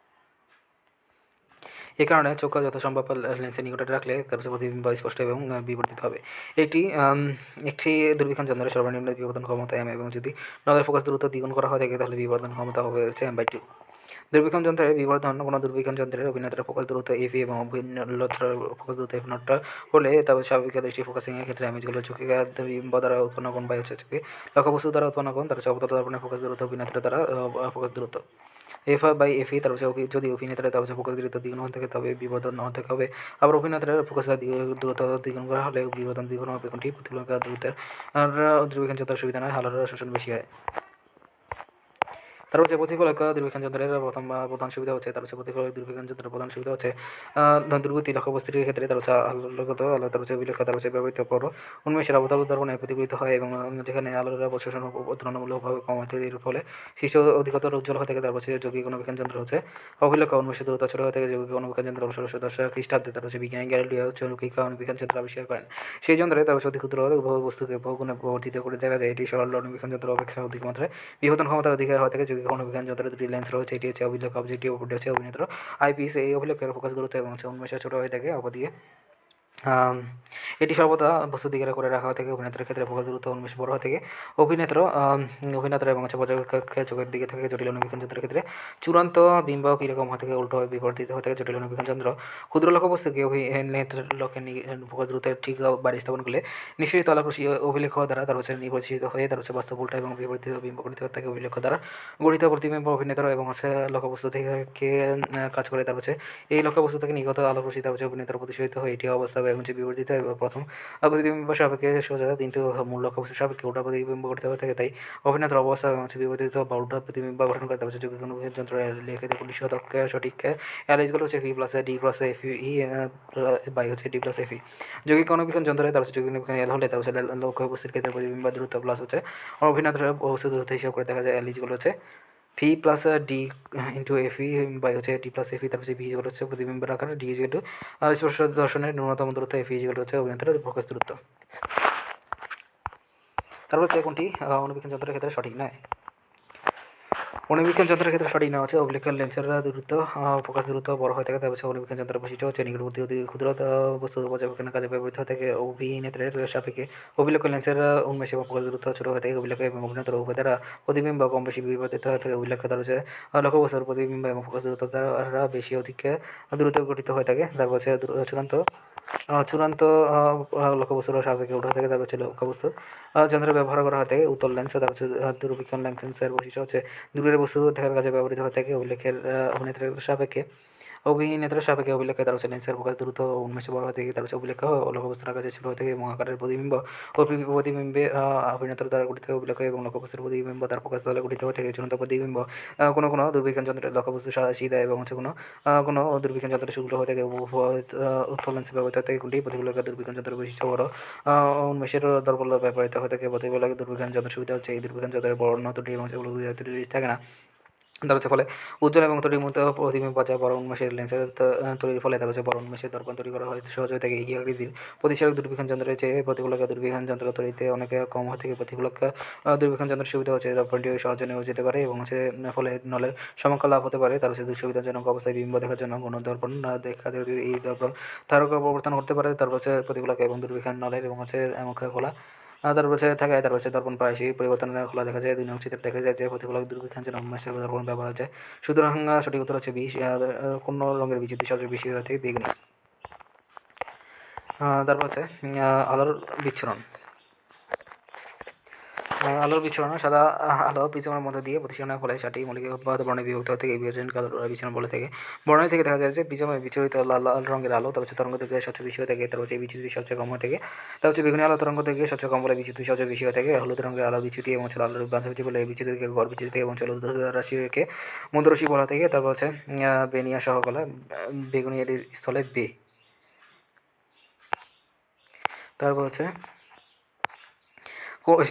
এই কারণে চোখ যত সম্ভব লেন্সের নিকটে রাখলে তার হচ্ছে প্রতিবিম্ব স্পষ্ট এবং বিবর্তিত হবে। একটি দূরবীক্ষণ যন্ত্রের সর্বনিম্ন বিবর্তন ক্ষমতা এম এবং যদি নজর ফোকাস দূরত্ব দ্বিগুণ করা হয় থাকে তাহলে বিবর্তন ক্ষমতা হবে হচ্ছে m/2। দূরবীক্ষণ যন্ত্রের বিবর্ধন কোনো দূরবীক্ষণ যন্ত্রের অভিনেতার ফোকাস দূরত্ব এফি এবং অভিনেতার ফোকাস দূরত্ব এফ নট হলে তবে স্বাভাবিক দৃষ্টি ফোকাসিংয়ের ক্ষেত্রে ইমেজগুলো ঝুঁকি বিম্ব দ্বারা উৎপন্ন কোণ বা হচ্ছে ঝুঁকি লক্ষ্যবস্তু দ্বারা উৎপন্ন কোণ তার হচ্ছে অবতল দর্পণের ফোকাস দূরত্ব অভিনেতার দ্বারা ফোকাস দূরত্ব এফ বাই এফি তার হচ্ছে যদি অভিনেতার তার হচ্ছে ফোকাস দূরত্ব দ্বিগুণ হয়ে থাকে তবে বিবর্ধন অর্ধেক হবে। আবার অভিনেতার ফোকাস দূরত্ব দ্বিগুণ করা হলে বিবর্ধন দ্বিগুণ হবে কোনটি প্রতিফলন দূরত্বের আর দূরবীক্ষণ যন্ত্রের সুবিধা নয় হালার শোষণ বেশি হয়। তার হচ্ছে প্রতিফলক দূরবীক্ষণ যন্ত্রের প্রধান সুবিধা হচ্ছে তার হচ্ছে প্রতিফলক দূরবীক্ষণ যন্ত্রের প্রধান সুবিধা হচ্ছে দূরবর্তী লক্ষ্যবস্তুর ক্ষেত্রে তার হচ্ছে আলোকগত আলো তার হচ্ছে বিলক্ষ তার হচ্ছে ব্যবহৃত পর উন্মেষের অবতল দর্পণে প্রতিফলিত হয় এবং যেখানে আলোর অবশোষণ তুলনামূলকভাবে কম হয় এর ফলে সৃষ্ট অধিকতর উজ্জ্বল হয়ে থাকে তার হচ্ছে যৌগিক অণুবীক্ষণ যন্ত্র হচ্ছে অভিলক্ষ উন্মেষের দূরত্ব ছোট হয়ে থাকে যৌগিক অণুবীক্ষণ যন্ত্র 1610 খ্রিস্টাব্দে তার হচ্ছে বিজ্ঞানী গ্যালিলিও যৌগিক অণুবীক্ষণ যন্ত্র আবিষ্কার করেন। সেই যন্ত্রে তার হচ্ছে অতি ক্ষুদ্র বহু বস্তুকে বহুগুণে বর্ধিত করে দেখা যায় এটি সরল অণুবীক্ষণ যন্ত্র অপেক্ষা অধিক মাত্রায় বিবর্ধন ক্ষমতার অধিকার হয়ে থাকে যৌগিক অণুবীক্ষণ যন্ত্রের দুটি লেন্স রয়েছে এটি হচ্ছে অভিলক্ষ অবজেক্টিভ অপরটি হচ্ছে অভিনেত্র আইপিস। এই অভিলক্ষের ফোকাস দূরত্ব এবং হচ্ছে উন্মেষ ছোট হয়ে থাকে অপরদিকে এটি সর্বদা বস্তু দিকে করে রাখা হয়ে থাকে অভিনেতার ক্ষেত্রে ফোকাস দূরত্ব উন্মেষ বড় হয়ে থাকে অভিনেতার এবং হচ্ছে পর্যবেক্ষকের চোখের দিকে থাকে জটিল অণুবীক্ষণ যন্ত্রের ক্ষেত্রে চূড়ান্ত বিম্ব কীরকম হয়ে থাকে উল্টো বিবর্তিত হয়ে থাকে জটিল অণুবীক্ষণ যন্ত্র ক্ষুদ্র লক্ষ্যবস্তুকে অভিনেতার লক্ষ্যে ফোকাস দূরত্বের ঠিক বাড়ি স্থাপন করলে নিশ্চিত আলোকরশ্মি অভিলেখ দ্বারা তার হচ্ছে নির্বাচিত হয়ে তার হচ্ছে বাস্তব উল্টা এবং বিবর্তিত বিম্ব গঠিত হয়ে থাকে অভিলেখ দ্বারা গঠিত প্রতিবিম্ব অভিনেতার এবং হচ্ছে লক্ষ্যবস্তু থেকে কাজ করে তার হচ্ছে এই লক্ষ্যবস্তু থেকে নিগত আলোকরশ্মি তার হচ্ছে অভিনেতার প্রতিফলিত হয়ে এটি অবস্থা এবং হচ্ছে বিবর্তিত প্রথম প্রতিবিম্ব সাপেক্ষে সোজা কিন্তু মূল লক্ষ্যবস্তু সাপেক্ষে উল্টা প্রতিবিম্ব গঠিত হয়ে থাকে তাই অভিনেতার অবস্থা এবং হচ্ছে বিবর্তিত বা উল্টা প্রতিবিম্ব গঠন করে তার হচ্ছে যৌগিক অণুবীক্ষণ যন্ত্র লিখে পুলিশ সঠিক অ্যালাইজগুলো হচ্ছে V plus D cross F E by হচ্ছে ডি প্লাস এফ ই যৌগিক অণুবীক্ষণ যন্ত্রে তার হচ্ছে যৌগিক অণুবীক্ষণ এল হলে তার হচ্ছে লক্ষ্যবস্তুর ক্ষেত্রে প্রতিবিম্ব দূরত্ব প্লাস হচ্ছে অভিনেতার অবস্থা দূরত্ব হিসাব করে দেখা যায় অ্যালাইজগুলো হচ্ছে V plus D into F E by হচ্ছে ডি প্লাস এফ ই তার হচ্ছে ভি যেগুলো হচ্ছে প্রতিবিম্বের আকার ডি যেগুলো স্পর্শ দর্শনের ন্যূনতম দূরত্ব এফ ই যেগুলো হচ্ছে অভিনেতার ফোকাস দূরত্ব। তারপর হচ্ছে কোনটি অণুবীক্ষণ যন্ত্রের ক্ষেত্রে সঠিক নয়। অণুবীক্ষণ যন্ত্রের ক্ষেত্রে সঠিক না হচ্ছে অভিলেখের লেন্সের দূরত্ব ফোকাস দূরত্ব বড় হয়ে থাকে তার হচ্ছে অণুবীক্ষণ যন্ত্রের বৈশিষ্ট্য হচ্ছে নিকটবর্তী অতি ক্ষুদ্র বস্তু পর্যবেক্ষণের কাজে ব্যবহৃত হয়ে থাকে অভিনেত্রের সাপেক্ষে অভিলেখ লেন্সের উন্মেষ এবং ফোকাস দূরত্ব ছোট হয়ে থাকে অভিলেখ এবং অভিনেতার উভয় দ্বারা প্রতিবিম্ব কম বেশি বিবর্তিত হয়ে থাকে অভিলেখ তার হচ্ছে লক্ষ্যবস্তুর প্রতিবিম্ব এবং ফোকাস দূরত্ব দ্বারা বেশি অধিক দূরত্ব গঠিত হয়ে থাকে তারপর হচ্ছে চূড়ান্ত লক্ষ্যবস্তুর সাপেক্ষে উঠে থাকে তারপর হচ্ছে লক্ষ্যবস্তু যন্ত্রের ব্যবহার করা হয়ে থাকে উত্তল লেন্স তার হচ্ছে দূরবীক্ষণ লেন্সের বৈশিষ্ট্য হচ্ছে দূরের বস্তু দেখার কাজে ব্যবহৃত হয়ে থাকে অভিনেতার সাপেক্ষে অভিলেখে তার হচ্ছে লেন্সের ফোকাস দ্রুত উন্মেষ বড় হয়ে থাকে তার হচ্ছে অভিলেখ লক্ষ্যবস্তুর কাছে ছোট হয়ে থাকে এবং আকারের প্রতিবিম্ব ও প্রতিবিম্বে অভিনেতার দ্বারা গঠিত অভিলেখ এবং লক্ষ্যবস্তুর প্রতিবিম্ব তার ফোকাস দ্বারা গঠিত হয়ে থাকে চূড়ান্ত প্রতিবিম্ব কোনো দূরবীক্ষণ যন্ত্রের লক্ষ্যবস্তু সিধা এবং হচ্ছে কোনো দূরবীক্ষণ যন্ত্রের শুক্ল হয়ে থাকে উত্তল লেন্স ব্যবহৃত হয়ে থাকে কোনটি প্রতিফলক দূরবীক্ষণ যন্ত্রের বৈশিষ্ট্য বড় উন্মেষের দর্পণ ব্যবহৃত হয়ে থাকে প্রতিফলক দূরবীক্ষণ যন্ত্রের সুবিধা হচ্ছে এই দূরবীক্ষণ যন্ত্রের বড় ত্রুটি এবং সেগুলো থাকে না তার হচ্ছে ফলে উজ্জ্বল এবং ত্রুটির মতো প্রতিবিম্ব যা বড় উন্মেষের লেন্সের তৈরির ফলে তার হচ্ছে বড় উন্মেষের দর্পণ তৈরি করা হয় সহজ হয়ে থাকে এই আকৃতির প্রতিসারক দূরবীক্ষণ যন্ত্রের চেয়ে প্রতিফলক দূরবীক্ষণ যন্ত্র তৈরিতে অনেক কম হয়ে থাকে প্রতিফলক দূরবীক্ষণ যন্ত্রের সুবিধা হচ্ছে দর্পণটি সহজে নেওয়া যেতে পারে এবং হচ্ছে ফলে নলের সমকাল লাভ হতে পারে তার হচ্ছে সুবিধাজনক অবস্থায় বিম্ব দেখার জন্য কোনো দর্পণ দেখা এই দর্পণ তারক পরিবর্তন করতে পারে তারপর হচ্ছে প্রতিফলক এবং দূরবীক্ষণ নলের এবং হচ্ছে মুখে খোলা তার বছর থাকে তার বছর দর্পণ প্রায়শই পরিবর্তনের খোলা দেখা যায় 2 নং চিত্রে দেখা যায় যে প্রতিফলক দূরবীক্ষণ যেন উন্মেষের দর্পণ ব্যবহার হয় সুতরাং সঠিক উত্তর হচ্ছে 20 কোন রঙের বিচ্যুতি সবচেয়ে বেশি হয়ে থাকে বেগুনি। তারপর হচ্ছে আলোর বিচ্ছুরণ আলোর বিচ্ছুরণ সাদা আলো প্রিজমের মধ্যে দিয়ে প্রতিসরণের ফলে সেটি মৌলিক বর্ণে বিভক্ত হয়ে থাকে বিভাজনকে আলোর বিচ্ছুরণ বলে থাকে। বর্ণালী থেকে দেখা যায় যে প্রিজমে বিচ্ছুরিত লাল রঙের আলো তার হচ্ছে তরঙ্গ থেকে সবচেয়ে বেশি হয়ে থাকে তার হচ্ছে বিচ্যুতি সবচেয়ে কম হয়ে থাকে তার হচ্ছে বেগুনি আলো তরঙ্গ থেকে সবচেয়ে কম বলে বিচ্যুতি সবচেয়ে বেশি হয়ে থাকে হলুদ রঙের আলো বিচ্যুতি এবং হচ্ছে আলোর বাঁচাবিচি বলে বিচ্যুতি থেকে গড় বিচ্যুতি এবং হলুদ রাশিকে মধ্যরাশি বলা থেকে তারপর হচ্ছে বেনিয়া সহকলা বেগুনি এর স্থলে বে। তারপর হচ্ছে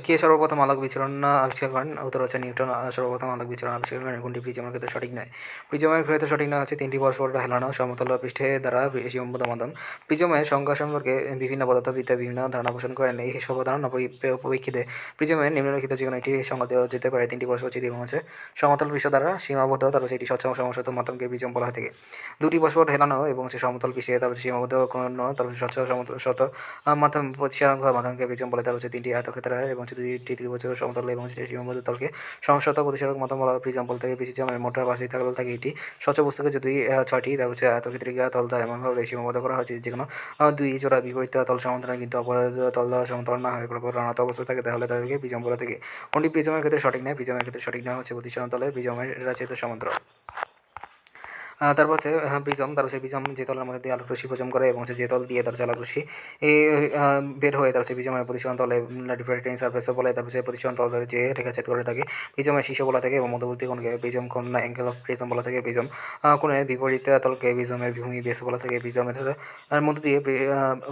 কে সর্বপ্রথম আলোক বিচরণ আবিষ্কার করেন উত্তর হচ্ছে নিউটন সর্বপ্রথম আলোক বিচরণ আবিষ্কার করেন কোনটি প্রিজমের ক্ষেত্রে সঠিক নয়। প্রিজমের ক্ষেত্রে সঠিক নয় হচ্ছে 3টি পরস্পর হেলানো সমতল পৃষ্ঠে দ্বারা সীমাবদ্ধ মাধ্যম। প্রিজমের সংজ্ঞা সম্পর্কে বিভিন্ন পদার্থবিদ্যা বিভিন্ন ধারণা পোষণ করেন এই সব ধারণা পরিপ্রেক্ষিতে প্রিজমের নিম্নলিখিত যে কোনো একটি সংজ্ঞা দেওয়া যেতে পারে 3টি পরস্পর চ্ছেদ এবং হচ্ছে সমতল পৃষ্ঠ দ্বারা সীমাবদ্ধ তারপর এটি স্বচ্ছ সমসত মাধ্যমকে প্রিজম বলা হয়ে থাকে। 2টি পরস্পর হেলানো এবং হচ্ছে সমতল পৃষ্ঠে তারপর সীমাবদ্ধ কোনো তারপর স্বচ্ছ সমতল মাধ্যম প্রতিসারাঙ্গ মাধ্যমকে প্রিজম বলে তার হচ্ছে 3টি আয়তক্ষেত্র হয় এবং দুইটি ত্রিভুজ সমতল এবং সীমাবদ্ধ তলকে সমসত্ব প্রতিসারক মাধ্যম বলা হয় প্রিজম বলতে প্রিজমের মোটা পাশে থাকলে থাকে এটি স্বচ্ছ বস্তুকে যদি 6টি তারপর আয়তক্ষেত্রিকা তল দ্বারা এমনভাবে সীমাবদ্ধ করা হয়েছে যে কোনো দুই জোড়া বিপরীত তল সমান্তরাল কিন্তু অপর তল সমান্তরাল না হয়ে প্রণাত অবস্থা থাকে তাহলে তাদেরকে প্রিজম বলা থাকে। কোনটি প্রিজমের ক্ষেত্রে সঠিক নয়? প্রিজমের ক্ষেত্রে সঠিক নয় হচ্ছে প্রতিসরণ তলের প্রিজমের রাচিত সমান্তরাল। তারপর হচ্ছে প্রিজম, তারপর সেই প্রিজম যে তলের মধ্যে দিয়ে আলোক রশ্মি প্রচম করে এবং হচ্ছে যে তল দিয়ে তারপর আলোক রশ্মি বের হয়ে তারপর প্রিজমের প্রতিসরণ তলে ডিফারেন্ট সারফেস বলে তারপর সেই প্রতিসরণ তল যে রেখাচ্ছেদ করে থাকে প্রিজমের শীর্ষ বলা থাকে এবং মধ্যবর্তী কোণকে প্রিজম কোণ অ্যাঙ্গেল অফ প্রিজম বলা থাকে। প্রিজম কোণের বিপরীত তলকে প্রিজমের ভূমি বেস বলা থাকে। প্রিজমের মধ্যে দিয়ে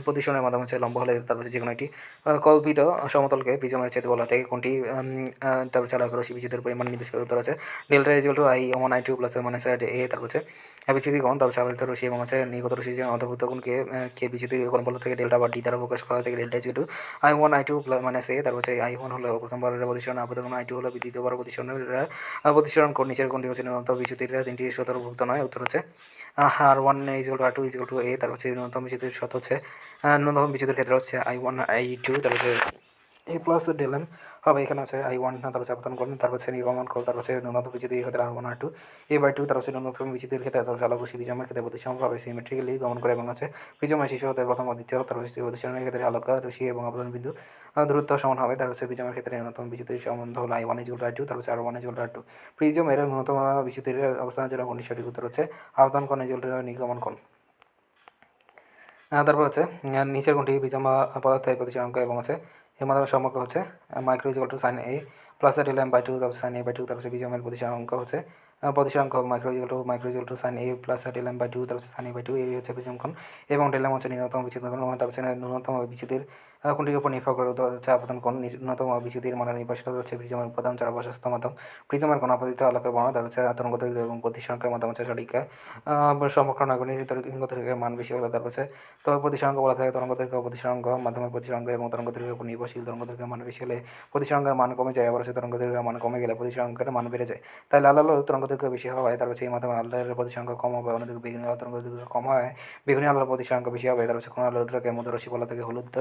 প্রতিসরণের মাধ্যমে হচ্ছে লম্ব হলে তারপর যে কোনো একটি কল্পিত সমতলকে প্রিজমের ছেদ বলা থাকে। কোনটি তারপর আলোক রশ্মি বিদ্যুতের পরিমাণ নির্দেশ করে উত্তর আছে delta is equal to I1 I2 plus minus A. তারপর হচ্ছে বিচ্যুতি কোণ তারপর আলোকিত রশ্মি এবং হচ্ছে নির্গত রশ্মি যে অন্তর্ভুক্ত কোণকে কে বিচ্যুতি কোণ বলা থেকে ডেল্টা বা ডি দ্বারা প্রকাশ করা থেকে delta is equal to I1 I2 minus A. তারপর হচ্ছে I1 হলো প্রথমবারের প্রতিসরণ আপাতত কোণ, I2 হলো দ্বিতীয়বার প্রতিসরণ কোণ। নিচের কোণটি হচ্ছে ন্যূনতম বিচ্যুতির তিনটি শতভুক্ত নয়। উত্তর হচ্ছে R1 is equal to R2 is equal to A. তারপর হচ্ছে ন্যূনতম বিচ্যুতির শত হচ্ছে ন্যূনতম বিচ্যুতির ক্ষেত্রে হচ্ছে I1 I2 তারপর হচ্ছে এ প্লাস ডেল এম হবে। এখানে আছে I1 তারপর হচ্ছে আপতন কোণ, তারপর হচ্ছে নির্গমন কোণ, তারপর হচ্ছে ন্যূনতম বিচ্যুতির ক্ষেত্রে R1 R2 A/2, তারপর হচ্ছে ন্যূনতম বিচ্যুতির ক্ষেত্রে তারপর আলোক রশ্মি প্রিজমের ক্ষেত্রে প্রতিসমভাবে সিমেট্রিক্যালি গমন করে এবং হচ্ছে প্রিজমের শীর্ষ হতে প্রথম ও দ্বিতীয় তারপর হচ্ছে প্রতিসরণের ক্ষেত্রে আলোক রশ্মি এবং আপতন বিন্দু দূরত্ব সমান হবে। তারপর হচ্ছে প্রিজমের ক্ষেত্রে ন্যূনতম বিচ্যুতির সম্বন্ধ হলো I1 is equal two I2 তারপর হচ্ছে R1 is equal to R2। প্রিজমের ন্যূনতম বিচ্যুতির অবস্থানের জন্য কোণটি সঠিক উত্তর হচ্ছে আপতন কোণ ইজ ইকুয়াল টু নির্গমন কোণ। তারপর হচ্ছে নিচের কোণটি প্রিজম পদার্থের প্রতিসরাঙ্ক এবং হচ্ছে এর মাধ্যমে সম্পর্ক হচ্ছে micro is equal to sine A plus del M by two তারপর সাইন এ বাই টু। তারপর হচ্ছে প্রিজমের প্রতিসরাঙ্ক হচ্ছে প্রতিসরাঙ্ক micro is equal to sine A plus del M by two তারপর সাইন এ বাই টু। এই হচ্ছে প্রিজম কোণ এবং ডেল এম হচ্ছে ন্যূনতম বিচ্যুতি কোণ। তারপর হচ্ছে ন্যূনতম বিচ্যুতির কোণটির উপর নির্ভর করে হচ্ছে আপতন কোণ। ন্যূনতম বিচ্যুতির মানে নির্ভরশীলতা হচ্ছে প্রিজমের উপাদান ছাড়া প্রশস্ত মাধ্যম প্রিজমের কোণ আপতিত আলোকের বর্ণ তারপর হচ্ছে তরঙ্গ দৈর্ঘ্য এবং প্রতিসরাঙ্কের মাধ্যমে হচ্ছে সঠিক সম্পর্ক নগণী তরঙ্গ দৈর্ঘ্যের মান বেশি হলো। তারপর হচ্ছে তো প্রতিসরাঙ্ক বলা থাকে তরঙ্গ দৈর্ঘ্য প্রতিসরাঙ্ক মাধ্যমে প্রতিসরাঙ্ক এবং তরঙ্গ দৈর্ঘ্যের উপর নির্ভরশীল। তরঙ্গ দৈর্ঘ্যের মান বেশি হলে প্রতিসরাঙ্কের মান কমে যায়, আবার হচ্ছে তরঙ্গ দৈর্ঘ্যের মান কমে গেলে প্রতিসরাঙ্কের মান বেড়ে যায়। তাই লাল আলো তরঙ্গ দৈর্ঘ্য বেশি হওয়ায় তার হচ্ছে এই মাধ্যমে আলোর প্রতিসরাঙ্ক কম হবে, অন্যদিকে বেগুনি আলো তরঙ্গ দৈর্ঘ্য কম হয় বেগুনি আলোর প্রতিসরাঙ্ক বেশি হবে। তার হচ্ছে কোন আলোটাকে মধ্যরশ্মি বলা থাকে হলুদ।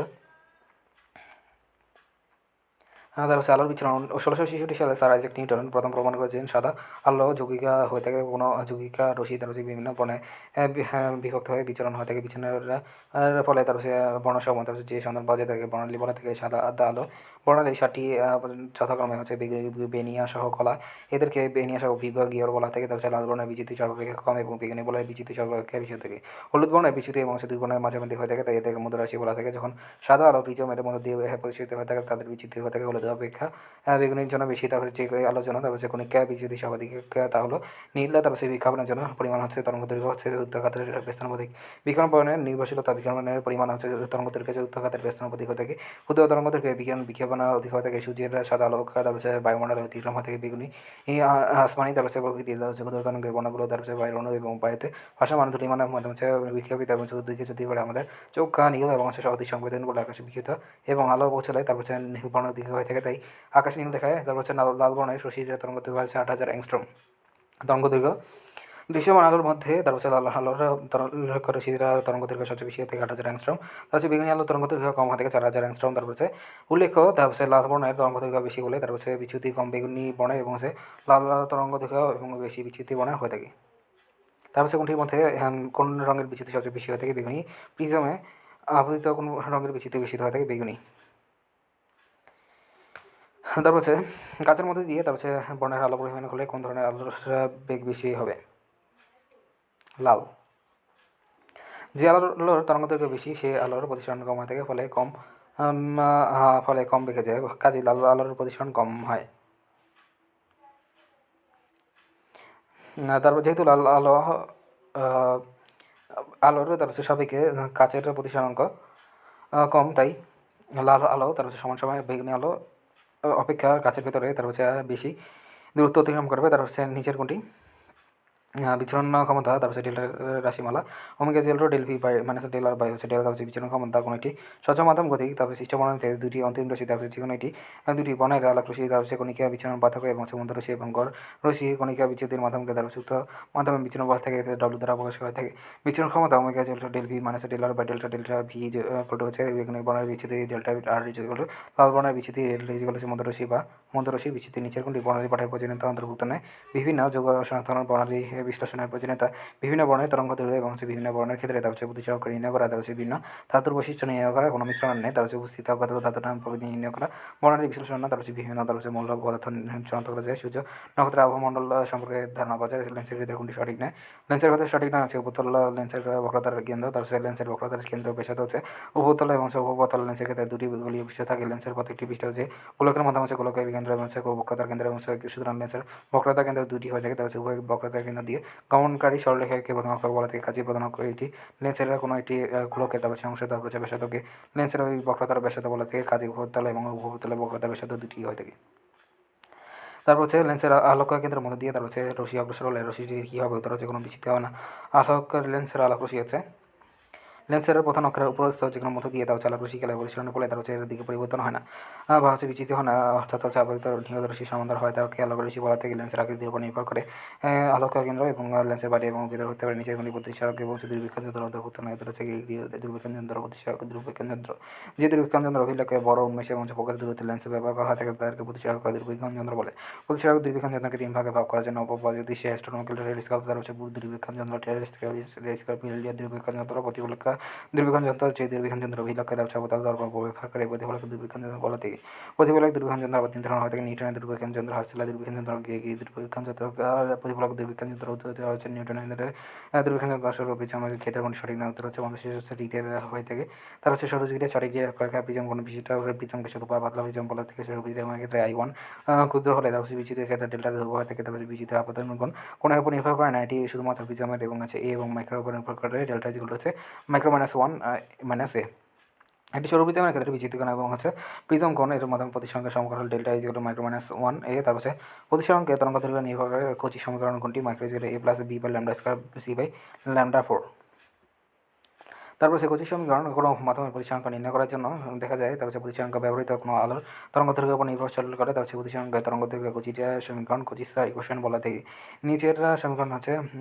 তারপর হচ্ছে আলোর বিচরণ 1666 সালে স্যার আইজ্যাক নিউটন প্রথম প্রমাণ করেছেন সাদা আলো যৌগিকা হয়ে থাকে কোনো যৌগিকা রশ্মি তার হচ্ছে বিভিন্ন বর্ণে বিভক্ত হয়ে বিচরণ হয়ে থাকে। বিচরণের ফলে তার হচ্ছে বর্ণসমূহ তার যে সন্ধান পাওয়া যায় তাকে বর্ণালী বলা থেকে। সাদা আলো বর্ণালী 7টি যথাক্রমে হচ্ছে বেনিয়া সহ কলা, এদেরকে বেনিয়া সহ বিভাগীয় বলা থাকে। তার হচ্ছে লাল বর্ণের বিচ্যুতি সর্বাপেক্ষা কম এবং বেগুনি বর্ণের বিচ্যুতি সর্বাপেক্ষা বেশি থাকে। হলুদ বর্ণের বিচ্যুতি এবং দুই বর্ণের মাঝামাঝি হয়ে থাকে, তাই এদেরকে মধ্যরাশি বলা থাকে। যখন সাদা আলো প্রিজমের মধ্যে দিয়ে প্রতিষ্ঠিত হয়ে থাকে তাদের বিচ্যুতি হয়ে থাকে হলুদ অপেক্ষা বেগুনির জন্য বেশি। তারপর যে আলোর জন্য তারপর যে কণিকা বিচ্যুতি সর্বাধিক তা হলো নীল। তারপর সেই বিক্ষেপণের জন্য পরিমাণ হচ্ছে তরঙ্গ দৈর্ঘ্য হচ্ছে উত্তরঘাতের ব্যস্তানুপাতিক। বিক্ষেপণের নির্ভরশীলতা বিক্ষেপণের পরিমাণ হচ্ছে তরঙ্গ দৈর্ঘ্য যে উত্তরঘাতের ব্যস্তানুপাতিক হয়ে থাকে। ক্ষুদ্র তরঙ্গ দৈর্ঘ্যে বিক্ষেপণ অধিক হয়ে থাকে। সূর্যের সাদা আলোক তারপর হচ্ছে বায়ুমণ্ডলের অতিক্রম হয়ে থাকে বেগুনি এই আসমানি। তারপর হচ্ছে প্রকৃতির হচ্ছে ক্ষুদ্র তরঙ্গের বর্ণগুলো তারপর হচ্ছে বায়ুর অণু এবং বায়ুতে ভাসমান ধূলিমানের মাধ্যমে হচ্ছে বিক্ষেপিত এবং চতুর্দিকে যদি করে আমাদের চোখ নীল এবং হচ্ছে অতি সংবেদন বলে আকাশে বিক্ষিপ্ত এবং আলো পৌঁছালে তারপর হচ্ছে নীল বর্ণের দিকে হয়ে থাকে, তাই আকাশ নীল দেখায়। তারপর হচ্ছে লাল বর্ণের শশীর তরঙ্গ দৈর্ঘ্য হচ্ছে 8000 অ্যাংস্ট্রম তরঙ্গ দৈর্ঘ্য। দৃশ্যমান আলোর মধ্যে তার হচ্ছে লাল আলোর রশ্মিরা তরঙ্গ দৈর্ঘ্য সবচেয়ে বেশি থেকে 8000 অ্যাংস্ট্রম। তার হচ্ছে বেগুনি আলোর তরঙ্গ দৈর্ঘ্য কম থেকে 4000 অ্যাংস্ট্রম। তারপর হচ্ছে উল্লেখ্য তার হচ্ছে লাল বর্ণের তরঙ্গ দৈর্ঘ্য বেশি হলে তার হচ্ছে বিচ্যুতি কম বেগুনি বর্ণের এবং হচ্ছে লাল তরঙ্গ দৈর্ঘ্য এবং বেশি বিচ্যুতি বর্ণের হয়ে থাকে। তার হচ্ছে কোনটির মধ্যে কোন রঙের বিচ্যুতি সবচেয়ে বেশি হয়ে থাকে বেগুনি। প্রিজমে আপতিত কোন রঙের বিচ্যুতি বেশি হয়ে থাকে বেগুনি। তারপর হচ্ছে গাছের মধ্যে দিয়ে তার হচ্ছে বর্ণের আলো পরিমাণ করলে কোন ধরনের আলোর বেগ বেশি হবে? লাল। যে আলোর তরঙ্গ দৈর্ঘ্য বেশি সে আলোর প্রতিসরণ কম হয়ে থাকে, ফলে কম বেঁকে যায়, কাজেই লাল আলোর প্রতিসরণ কম হয়। তারপর যেহেতু লাল আলো আলোর তার হচ্ছে সাপেক্ষে কাচের প্রতিসরাঙ্ক কম, তাই লাল আলো তার হচ্ছে সমান সময় বেগুনি আলো অপেক্ষা কাচের ভেতরে তার হচ্ছে বেশি দূরত্ব অতিক্রম করবে। তার হচ্ছে নিচের কোনটি বিচরণ ক্ষমতা, তারপর হচ্ছে ডেল্টার রাশিমালা, omega zero del V by minus del R by হচ্ছে ডেল হচ্ছে বিচরণ ক্ষমতা কোনো একটি স্বচ্ছ মাধ্যম গতিক, তারপরে সৃষ্ট বর্ণালীতে দুটি অন্তিম রশ্মি, তারপরে যে কোনো একটি দুটি বর্ণের আলোক রশ্মি, তারপর হচ্ছে কণিকা বিচরণ পার্থক্য এবং হচ্ছে মধ্য রশ্মি এবং গড় রশ্মি কণিকা বিচ্যুতির মাধ্যমকে দ্বারা যুক্ত মাধ্যমে বিচরণ বল থেকে ডব্লু দ্বারা প্রকাশ করা থাকে। বিচরণ ক্ষমতা omega zero del V minus del R by delta delta V equal হচ্ছে এখানে বর্ণের বিচ্যুতি ডেল্টা আর ইকুয়াল লাল বর্ণের বিচ্যুতি ইকুয়াল হচ্ছে মধ্য রশ্মি বা মধ্য রশ্মি বিচ্যুতি। নিচের কোনটি বর্ণালী পাঠের প্রয়োজনীয়তা অন্তর্ভুক্ত নয়? বিভিন্ন যোগ সনাতন বর্ণালী বিশ্লেষণের প্রয়োজনীয়তা, বিভিন্ন বর্ণের তরঙ্গ দৈর্ঘ্য এবং হচ্ছে বিভিন্ন বর্ণের ক্ষেত্রে তার হচ্ছে প্রতিসরক নির্ণয় করা, তার হচ্ছে বিভিন্ন ধাতুর বৈশিষ্ট্য নির্ণয় করা, কোনো মিশ্রণ নেই, তার হচ্ছে উপস্থিত অজ্ঞাত ধাতুর নাম প্রকৃতি নির্ণয় করা, বর্ণালী বিশ্লেষণ, তার হচ্ছে বিভিন্ন তার হচ্ছে মৌল পদার্থ শনাক্ত করা যায়, সূর্য নক্ষত্র আবহমণ্ডল সম্পর্কে ধারণা পাওয়া যায়। লেন্সের ক্ষেত্রে কোনটি সঠিক নয়? লেন্সের ক্ষেত্রে সঠিক নয় হচ্ছে উপতল লেন্সের বক্রতার কেন্দ্র, তার হচ্ছে লেন্সের বক্রতার কেন্দ্র পেশাত হচ্ছে উপতল এবং উপতল লেন্সের ক্ষেত্রে দুটি গোলীয় পৃষ্ঠ থাকে। লেন্সের প্রত্যেকটি পৃষ্ঠ হচ্ছে গোলকের মাধ্যমে হচ্ছে গোলকের কেন্দ্র এবং হচ্ছে বক্রতার কেন্দ্র এবং সুতরাং লেন্সের বক্রতার কেন্দ্র দুটি হয়ে থাকে, তার হচ্ছে উভয় বক্রতার কেন্দ্র দিয়ে গমনকারী সরলরেখাকে প্রধান অক্ষ বলা থেকে কাজে প্রধান অক্ষ এটি লেন্সের কোনো একটি গোলকের তারপর অংশ, তারপর হচ্ছে ব্যাসার্ধকে লেন্সের ওই বক্রতার ব্যাসার্ধ বলা থেকে কাজে উপতল এবং উপতলের বক্রতার ব্যাসার্ধ দুটি হয়ে থাকে। তারপর হচ্ছে লেন্সের আলোক কেন্দ্রের মধ্যে দিয়ে তারপর হচ্ছে রশ্মি অগ্রসর হলে রশ্মিটির কী হবে? উত্তর হচ্ছে কোনো বিচ্যুতি হবে না। আলোক লেন্সের আলোক রশ্মি আছে লেন্সের প্রধান অক্ষরের উপরস্থ যেকোনো মধ্য দিয়ে তার হচ্ছে আলোক রশ্মি খেলায় প্রতিসরণের ফলে তার হচ্ছে এর দিকে পরিবর্তন হয় না বা হচ্ছে বিচ্যুতি হয় না, অর্থাৎ হচ্ছে আপাতত নিহত রশ্মি সমান্তর হয়, তাকে আলোক রশ্মি বলা থেকে লেন্সের আকৃতির উপর নির্ভর করে আলোক কেন্দ্র এবং লেন্সের বাইরে এবং ভিতরে হতে পারে নিচের কোনটি প্রতিসরক এবং হচ্ছে দূরবীক্ষণ যন্ত্র অন্তর্ভুক্ত নয়? এটা হচ্ছে দূরবীক্ষণ যন্ত্র প্রতিসরক দূরবীক্ষণ যন্ত্র। যে দূরবীক্ষণ যন্ত্র অভিলক্ষে বড় উন্মেষ এবং ফোকাস দূরত্বের লেন্সে ব্যবহার করা হয় থাকে তাদেরকে প্রতিসরক দূরবীক্ষণ যন্ত্র বলে। প্রতিসরক দূরবীক্ষণ যন্ত্রকে তিন ভাগে ভাগ করার জন্য উপযোগী অ্যাস্ট্রোনমিক্যাল টেলিস্কোপ, তার হচ্ছে দূরবীক্ষণ যন্ত্র, টেলিস্কোপ দূরবীক্ষণ যন্ত্র, প্রতিফলক দূরবীক্ষণ যন্ত্র, যে দূরবীক্ষণ যন্ত্র অভিলক্ষে তার অবতাল দর্পণ ব্যবহার করে প্রতিফলক দূরবীক্ষণ যন্ত্র বলা থেকে। প্রতিফলক দূরবীক্ষণ যন্ত্র আবার তিন ধরনের হয় থাকে: নিউটনের দূরবীক্ষণ যন্ত্র, হার্টজের দূরবীক্ষণ যন্ত্র, গেগি দূরবীক্ষণ যন্ত্র। প্রতিফলক দূরবীক্ষণ যন্ত্র হচ্ছে নিউটনের দূরবীক্ষণ যন্ত্র। সৌর প্রিজম ক্ষেত্রে কোনো সঠিক না, উত্তর হচ্ছে মানুষের হচ্ছে রিটের হয়ে থাকে। তার হচ্ছে সৌরজগতের সঠিক যে প্রিজম কোনো বিশিষ্ট প্রিজমকে শুধু পাতলা প্রিজম বলা থেকে সৌর প্রিজমের ক্ষেত্রে I1 ক্ষুদ্র হলে তার হচ্ছে বিচিত্রের ক্ষেত্রে ডেল্টা ধ্রুব হয়ে থাকে। তারপরে বিচিত্রের আপাতন গুণ কোণের উপর নির্ভর করে না, এটি শুধুমাত্র প্রিজমের এবং হচ্ছে এ এবং মাইক্রোর উপর নির্ভর করে। ডেল্টা যেগুলো হচ্ছে মাইক্রো মাইনাস ওয়ান মাইনাস এ। একটি সৌর প্রিজমের ক্ষেত্রে বিচিত্র কোণ এবং হচ্ছে প্রিজম কোণ এর মাধ্যমে প্রতিসংখ্যার সমীকরণ ডেল্টা ইজিগুলো মাইক্রো মাইনাস ওয়ান এ। তারপর হচ্ছে প্রতিসংখ্যা তরঙ্গ দৈর্ঘ্য নির্ভর করে কচি সমীকরণ কোনটি? মাইক্রো ইজিগুলো A plus B by lambda square C by lambda 4। তারপর সে কচি সমীকরণ কোনো মাধ্যমে প্রতিসংখ্যা নির্ণয় করার জন্য দেখা যায়। তারপর হচ্ছে প্রতিসংখ্যা ব্যবহৃত কোনো আলোর তরঙ্গ দৈর্ঘ্যের উপর নির্ভরশীল করে। তার হচ্ছে প্রতিসংখ্যা তরঙ্গ দৈর্ঘ্য কচিটা সমীকরণ কচিসা ইকুয়েশন বলা থেকে। নিচের সমীকরণ হচ্ছে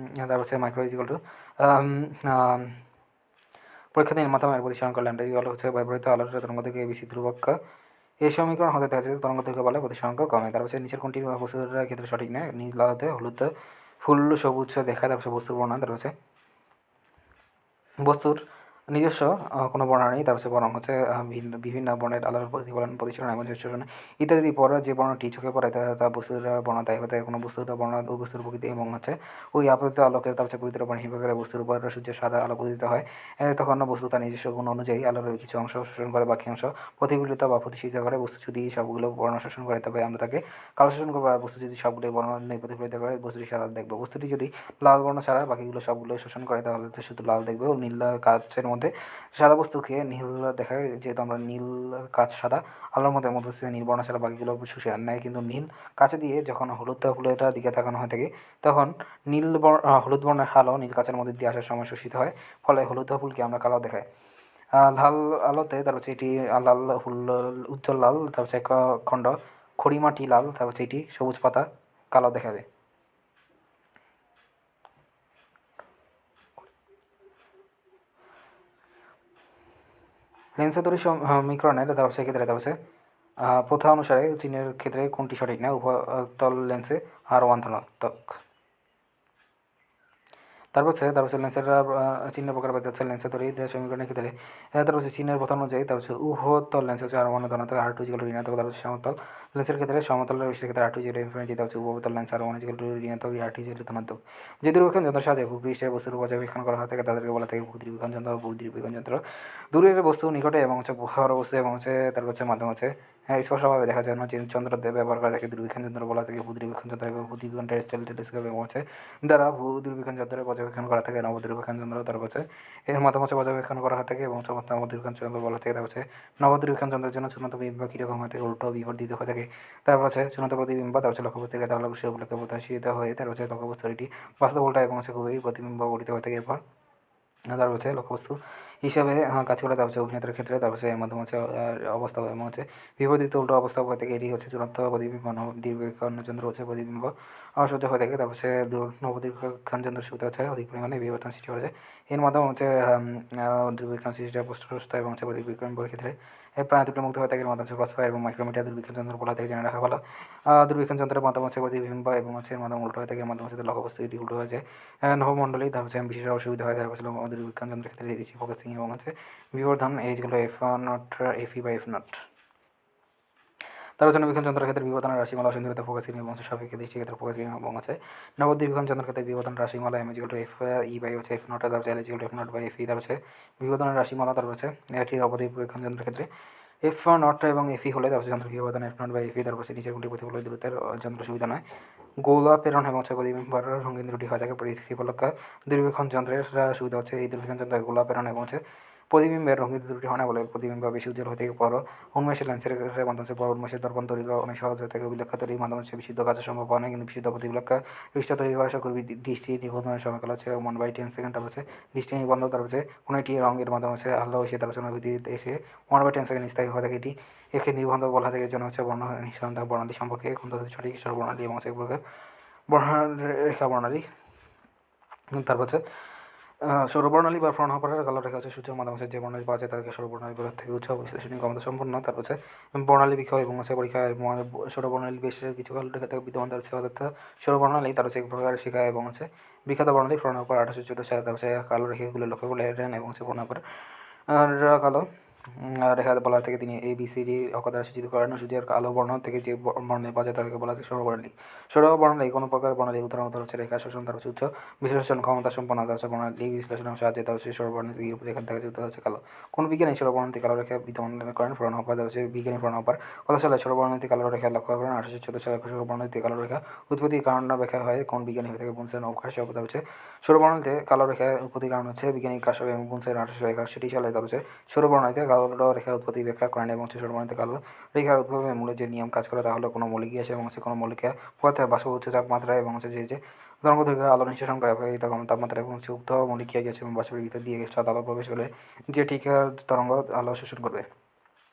তারপর হচ্ছে মাইক্রো ইজিক্যাল টু পরীক্ষাধীন মাধ্যমের প্রতিসংখ্যা ল্যামডা ইকুয়াল হচ্ছে ব্যবহৃত আলোর তরঙ্গ দৈর্ঘ্য এবিসি ধ্রুবক। এই সমীকরণ হতে দেখা যাচ্ছে তরঙ্গ দৈর্ঘ্য বলে প্রতিসংখ্যা কমে। তারপর হচ্ছে নিচের কোনটি বস্তুর ক্ষেত্রে সঠিক নয়? নীল লালতে হলুদ ফুল সবুজ দেখায়। তারপর হচ্ছে বস্তুর বর্ণনা, তারপর হচ্ছে বস্তুর নিজস্ব কোনো বর্ণনা নেই, তার হচ্ছে বরং হচ্ছে বিভিন্ন বর্ণের আলোর প্রতিফলন প্রতিসরণ এবং শোষণ ইত্যাদি পর যে বর্ণটি চোখে পড়ে তা বস্তুর বর্ণনা তাই হতে কোনো বস্তুর বর্ণনা ওই বস্তুর প্রকৃতি এবং হচ্ছে ওই আপতিত আলোকের তার হচ্ছে পবিত্র উপর নির্ভর করে বস্তুর উপর সূর্যের সাদা আলো পতিত হয়। তখন বস্তু তার নিজস্ব গুণ অনুযায়ী আলোর কিছু অংশ শোষণ করে, বাকি অংশ প্রতিফলিত বা প্রতিষ্ঠিত করে। বস্তু যদি সবগুলো বর্ণ শোষণ করে তবে আমরা তাকে কালো শোষণ করবো, আর বস্তু যদি সবগুলো বর্ণ প্রতিফলিত করে বস্তুটি সাদা দেখবো। বস্তুটি যদি লাল বর্ণ ছাড়া বাকিগুলো সবগুলো শোষণ করে তাহলে তো শুধু লাল দেখবে। ও নীল কাচের মধ্যে সাদা বস্তুকে নীল দেখায়, যেহেতু আমরা নীল কাচ সাদা আলোর মধ্যে নীল বর্ণ ছাড়া বাকিগুলো শুষে নেয়। কিন্তু নীল কাচে দিয়ে যখন হলুদ ফুলের দিকে তাকানো হয়ে থাকে তখন হলুদ বর্ণের আলো নীল কাচের মধ্যে দিয়ে আসার সময় শোষিত হয়, ফলে হলুদ ফুলকে আমরা কালো দেখাই। লাল আলোতে তার হচ্ছে এটি লাল ফুল উজ্জ্বল লাল, তার হচ্ছে এক খণ্ড খড়িমাটি লাল, তার হচ্ছে এটি সবুজ পাতা কালো দেখাবে। লেন্সের দড়ি সমীকরণের তার হচ্ছে ক্ষেত্রে তার হচ্ছে প্রথা অনুসারে চীনের ক্ষেত্রে কোনটি সঠিক নয়? উভয়তল লেন্সে R1 ধনাত্মক। তারপর হচ্ছে লেন্সের চিহ্নের প্রকার বাদ হচ্ছে লেন্সের দড়ি সমীকরণের ক্ষেত্রে তারপর হচ্ছে চিহ্নের প্রথম অনুযায়ী তার হচ্ছে উভয়তল লেন্স হচ্ছে R1 ধনাত্মক, R2 ঋণাত্মক। তার হচ্ছে সমতল লেন্সের ক্ষেত্রে সমতলের বিষয়ের ক্ষেত্রে R2 ইনফিনিটি, তার হচ্ছে উভয়তল লেন্স R1 ঋণাত্মক, R2 ধনাত্মক। যে দূরবীক্ষণ যন্ত্রের সাহায্যে ভূপৃষ্ঠের বস্তুর পর্যবেক্ষণ করা হয় থাকে তাদেরকে বলা থাকে ভূদূরবীক্ষণ যন্ত্র। ভূদূরবীক্ষণ যন্ত্র দূরের বস্তু নিকটে এবং হচ্ছে বড় বস্তু এবং হচ্ছে তারপর হচ্ছে মাধ্যম হচ্ছে স্পষ্টভাবে দেখা যায় না যে যন্ত্র ব্যবহার করা থাকে দূরবীক্ষণ যন্ত্র বলা থাকে ভূদূরবীক্ষণ যন্ত্র এবং ভূদূরবীক্ষণ টেলিস্কোপ এবং হচ্ছে দ্বারা ভূদূরবীক্ষণ যন্ত্রের পর্যবেক্ষণ করা থাকে নবদূরবীক্ষণ যন্ত্র, তারপর হচ্ছে এর মাধ্যমে হচ্ছে পর্যবেক্ষণ করা হয়ে থাকে এবং নবদূরবীক্ষণ যন্ত্র বলা থাকে। তারপর হচ্ছে নবদূরবীক্ষণ যন্ত্রের জন্য চূড়ান্ত বিম্ব কীরকম হয়ে থাকে, উল্টো বিবর্ধিত হয়ে থাকে। তারপর হচ্ছে চূড়ান্ত প্রতিবিম্ব, তারপর হচ্ছে লক্ষ্যবস্তুর ক্ষেত্রে আলোক উপলক্ষে প্রত্যাশিত হয়ে তারপর হচ্ছে লক্ষ্যবস্তুর এটি বাস্তব উল্টা এবং হচ্ছে খুবই প্রতিবিম্ব গঠিত হয়ে থাকে। এরপর তারপর হচ্ছে লক্ষ্যবস্তু হিসাবে কাজ করে। তারপর হচ্ছে অভিনেতার ক্ষেত্রে তারপর হচ্ছে এর মাধ্যমে হচ্ছে অবস্থা এবং হচ্ছে বিপরীত উল্টো অবস্থা হয়ে থাকে। এটি হচ্ছে চূড়ান্ত প্রতিবিম্ব। নবদূরবীক্ষণ যন্ত্র হচ্ছে প্রতিবিম্ব সহ্য হয়ে থাকে। তারপর হচ্ছে নবদূরবীক্ষণ যন্ত্রের সুবিধা হচ্ছে অধিক পরিমাণে বিবর্তন সৃষ্টি করেছে। এর মাধ্যমে হচ্ছে দূরবীক্ষণ সৃষ্টি প্রস্তুত এবং হচ্ছে প্রতিবিম্বের ক্ষেত্রে প্রায় দুটো মুক্ত হয়ে থাকে। এর মাধ্যমে হচ্ছে ক্রসফায়ার এবং মাইক্রোমিটার দূরবীক্ষণ যন্ত্র বলা থেকে জেনে রাখা ভালো। দূরবীক্ষণ যন্ত্রের মাধ্যমে হচ্ছে প্রতিবিম্ব এবং হচ্ছে এর মাধ্যমে উল্টো হয়ে থাকে। এর মাধ্যমে হচ্ছে লক্ষ্যবস্তু এটি উল্টো হয়ে যায় নভমণ্ডলী। তারপর হচ্ছে বিশেষ অসুবিধা হয়। তারপর হচ্ছে দূরবীক্ষণ যন্ত্রের ক্ষেত্রে এসি ফোকাসিং এবং হচ্ছে বিবর্ধন এইগুলো F0 FE বা F0। তার জন্য বিক্ষণ যন্ত্রের ক্ষেত্রে বিবর্তনের রাশিমালা অসীমতা ফোকাসিং এবং সাপেক্ষে দৃষ্টিক্ষেত্রে ফোকাসিং এবং আছে নবদ্বীপক্ষণ যন্ত্রের ক্ষেত্রে বিবর্তন রাশিমালা এমএজিগুলো এফ ই বাই হচ্ছে F0, তারপর হচ্ছে এলএজিগুলো F0 বাই FE। তার হচ্ছে বিবর্তনের রাশিমালা, তারপর হচ্ছে এটির অবদ্বীপক্ষণ যন্ত্রের ক্ষেত্রে F0 এবং FE হলে তারপর যন্ত্র বিবর্তন F0 বাই FE। তারপর হচ্ছে নিচের গুলি প্রতিফল দূরত্বের যন্ত্র সুবিধা নয় গোলা প্রেরণ এবং হচ্ছে প্রতিবিম্বর রঙিন ত্রুটি হয়ে থাকে। প্রতিফলক দূরবীক্ষণ যন্ত্রের সুবিধা হচ্ছে এই দূরবীক্ষণ যন্ত্রের গোলা প্রেরণ এবং হচ্ছে প্রতিবিম্বের রঙিন ত্রুটি হয় না বলে প্রতিবিম্ব বেশি উজ্জ্বল হয়ে থেকে বড় উন্মেষের লেন্সের মাধ্যমে হচ্ছে বড় উন্মেষের দর্পণ তৈরি করা অনেক সহজ হয়ে থাকে। অভিলেখ তৈরির মাধ্যমে হচ্ছে বিশুদ্ধ কাজের সম্ভব হয় না, কিন্তু বিশুদ্ধ প্রতিবিলেখ পৃষ্ঠা তৈরি করা সকল দৃষ্টি নিবন্ধনের সময়কাল হচ্ছে 1/10 সেকেন্ড। তারপর হচ্ছে দৃষ্টি নিবন্ধ, তারপর হচ্ছে কোনো একটি রঙের মাধ্যমে হচ্ছে আলো এসে তারপর হচ্ছে ভিত্তিতে এসে 1/10 সেকেন্ড স্থায়ী হয়ে থাকে। এটি একে নিবন্ধ বলা থাকে। এর জন্য হচ্ছে বর্ণালী সম্পর্কে কোন সঠিক বর্ণালী এবং হচ্ছে এক প্রকার বর্ণরেখা বর্ণালী। তারপর হচ্ছে সৌরবর্ণালী বা ফ্রনহপারের কালো রেখা হচ্ছে সূর্যের মাধ্যমে যে বর্ণালী পাওয়া যায় তাকে সৌরবর্ণালী বলা থেকে উৎস বিশ্লেষণী ক্ষমতা সম্পন্ন। তারপর হচ্ছে বর্ণালী বিষয় এবং হচ্ছে পরীক্ষা সৌরবর্ণালী বেশ কিছু কালো রেখা থেকে বিদ্যমান হচ্ছে অর্থাৎ সৌরবর্ণালী তার হচ্ছে এক প্রকার শিখা এবং হচ্ছে বিখ্যাত বর্ণালী ফ্রনহপার 1814 সালে। তারপর হচ্ছে কালো রেখাগুলো লক্ষ্য করলে এবং হচ্ছে ফ্রনহপার কালো রেখা বলা থেকে তিনি ABCD অঙ্ক দ্বারা সূচিত করেন। সূর্যের আলো বর্ণ থেকে যে বর্ণে পাওয়া যায় তাদেরকে বলা হয় সৌরবর্ণালী। সৌরবর্ণালী কোনো প্রকার বর্ণালী উদাহরণ হচ্ছে রেখা শোষণ, তার হচ্ছে উচ্চ বিশ্লেষণ ক্ষমতা সম্পন্ন হচ্ছে বর্ণালী বিশ্লেষণের সাহায্যে তার হচ্ছে সৌরবর্ণালী রেখা দেখা যুক্ত হচ্ছে কালো। কোন বিজ্ঞানী সৌরবর্ণালী কালো রেখা বিদ্যমান করেন? ফ্রনহপার। হচ্ছে বিজ্ঞানী ফ্রনহপার কত সালে সৌরবর্ণালী কালো রেখা লক্ষ্য করেন? 1814 সালে। সৌরবর্ণালী কালো রেখা উৎপত্তির কারণ ব্যাখ্যা হয় কোন বিজ্ঞানী হয়ে থাকে? বুনসেন ও কাশ্যপ। তার হচ্ছে সৌরবর্ণালীতে কালো রেখা উৎপত্তির কারণ হচ্ছে বিজ্ঞানী কাশ্যপ এবং বুনসেন 1861 সালে। তার হচ্ছে সৌরবর্ণালীতে কালো রেখার উৎপত্তি ব্যাখ্যা করেন এবং সৌরবর্ণালীতে কালো রেখার উদ্ভবের মূলে যে নিয়ম কাজ করে তা হলো কোনো মৌলিক গ্যাস এবং হচ্ছে কোনো মৌলিক পদার্থের বাষ্প উচ্চ তাপমাত্রা এবং হচ্ছে যে তরঙ্গদৈর্ঘ্য আলো নিঃশেষণ করে তখন তাপমাত্রা এবং হচ্ছে উক্ত মৌলিক গ্যাস এবং বাষ্পের ভিতর দিয়ে সাত আলো প্রবেশ করে যে ঠিক তরঙ্গ আলো শোষণ করবে।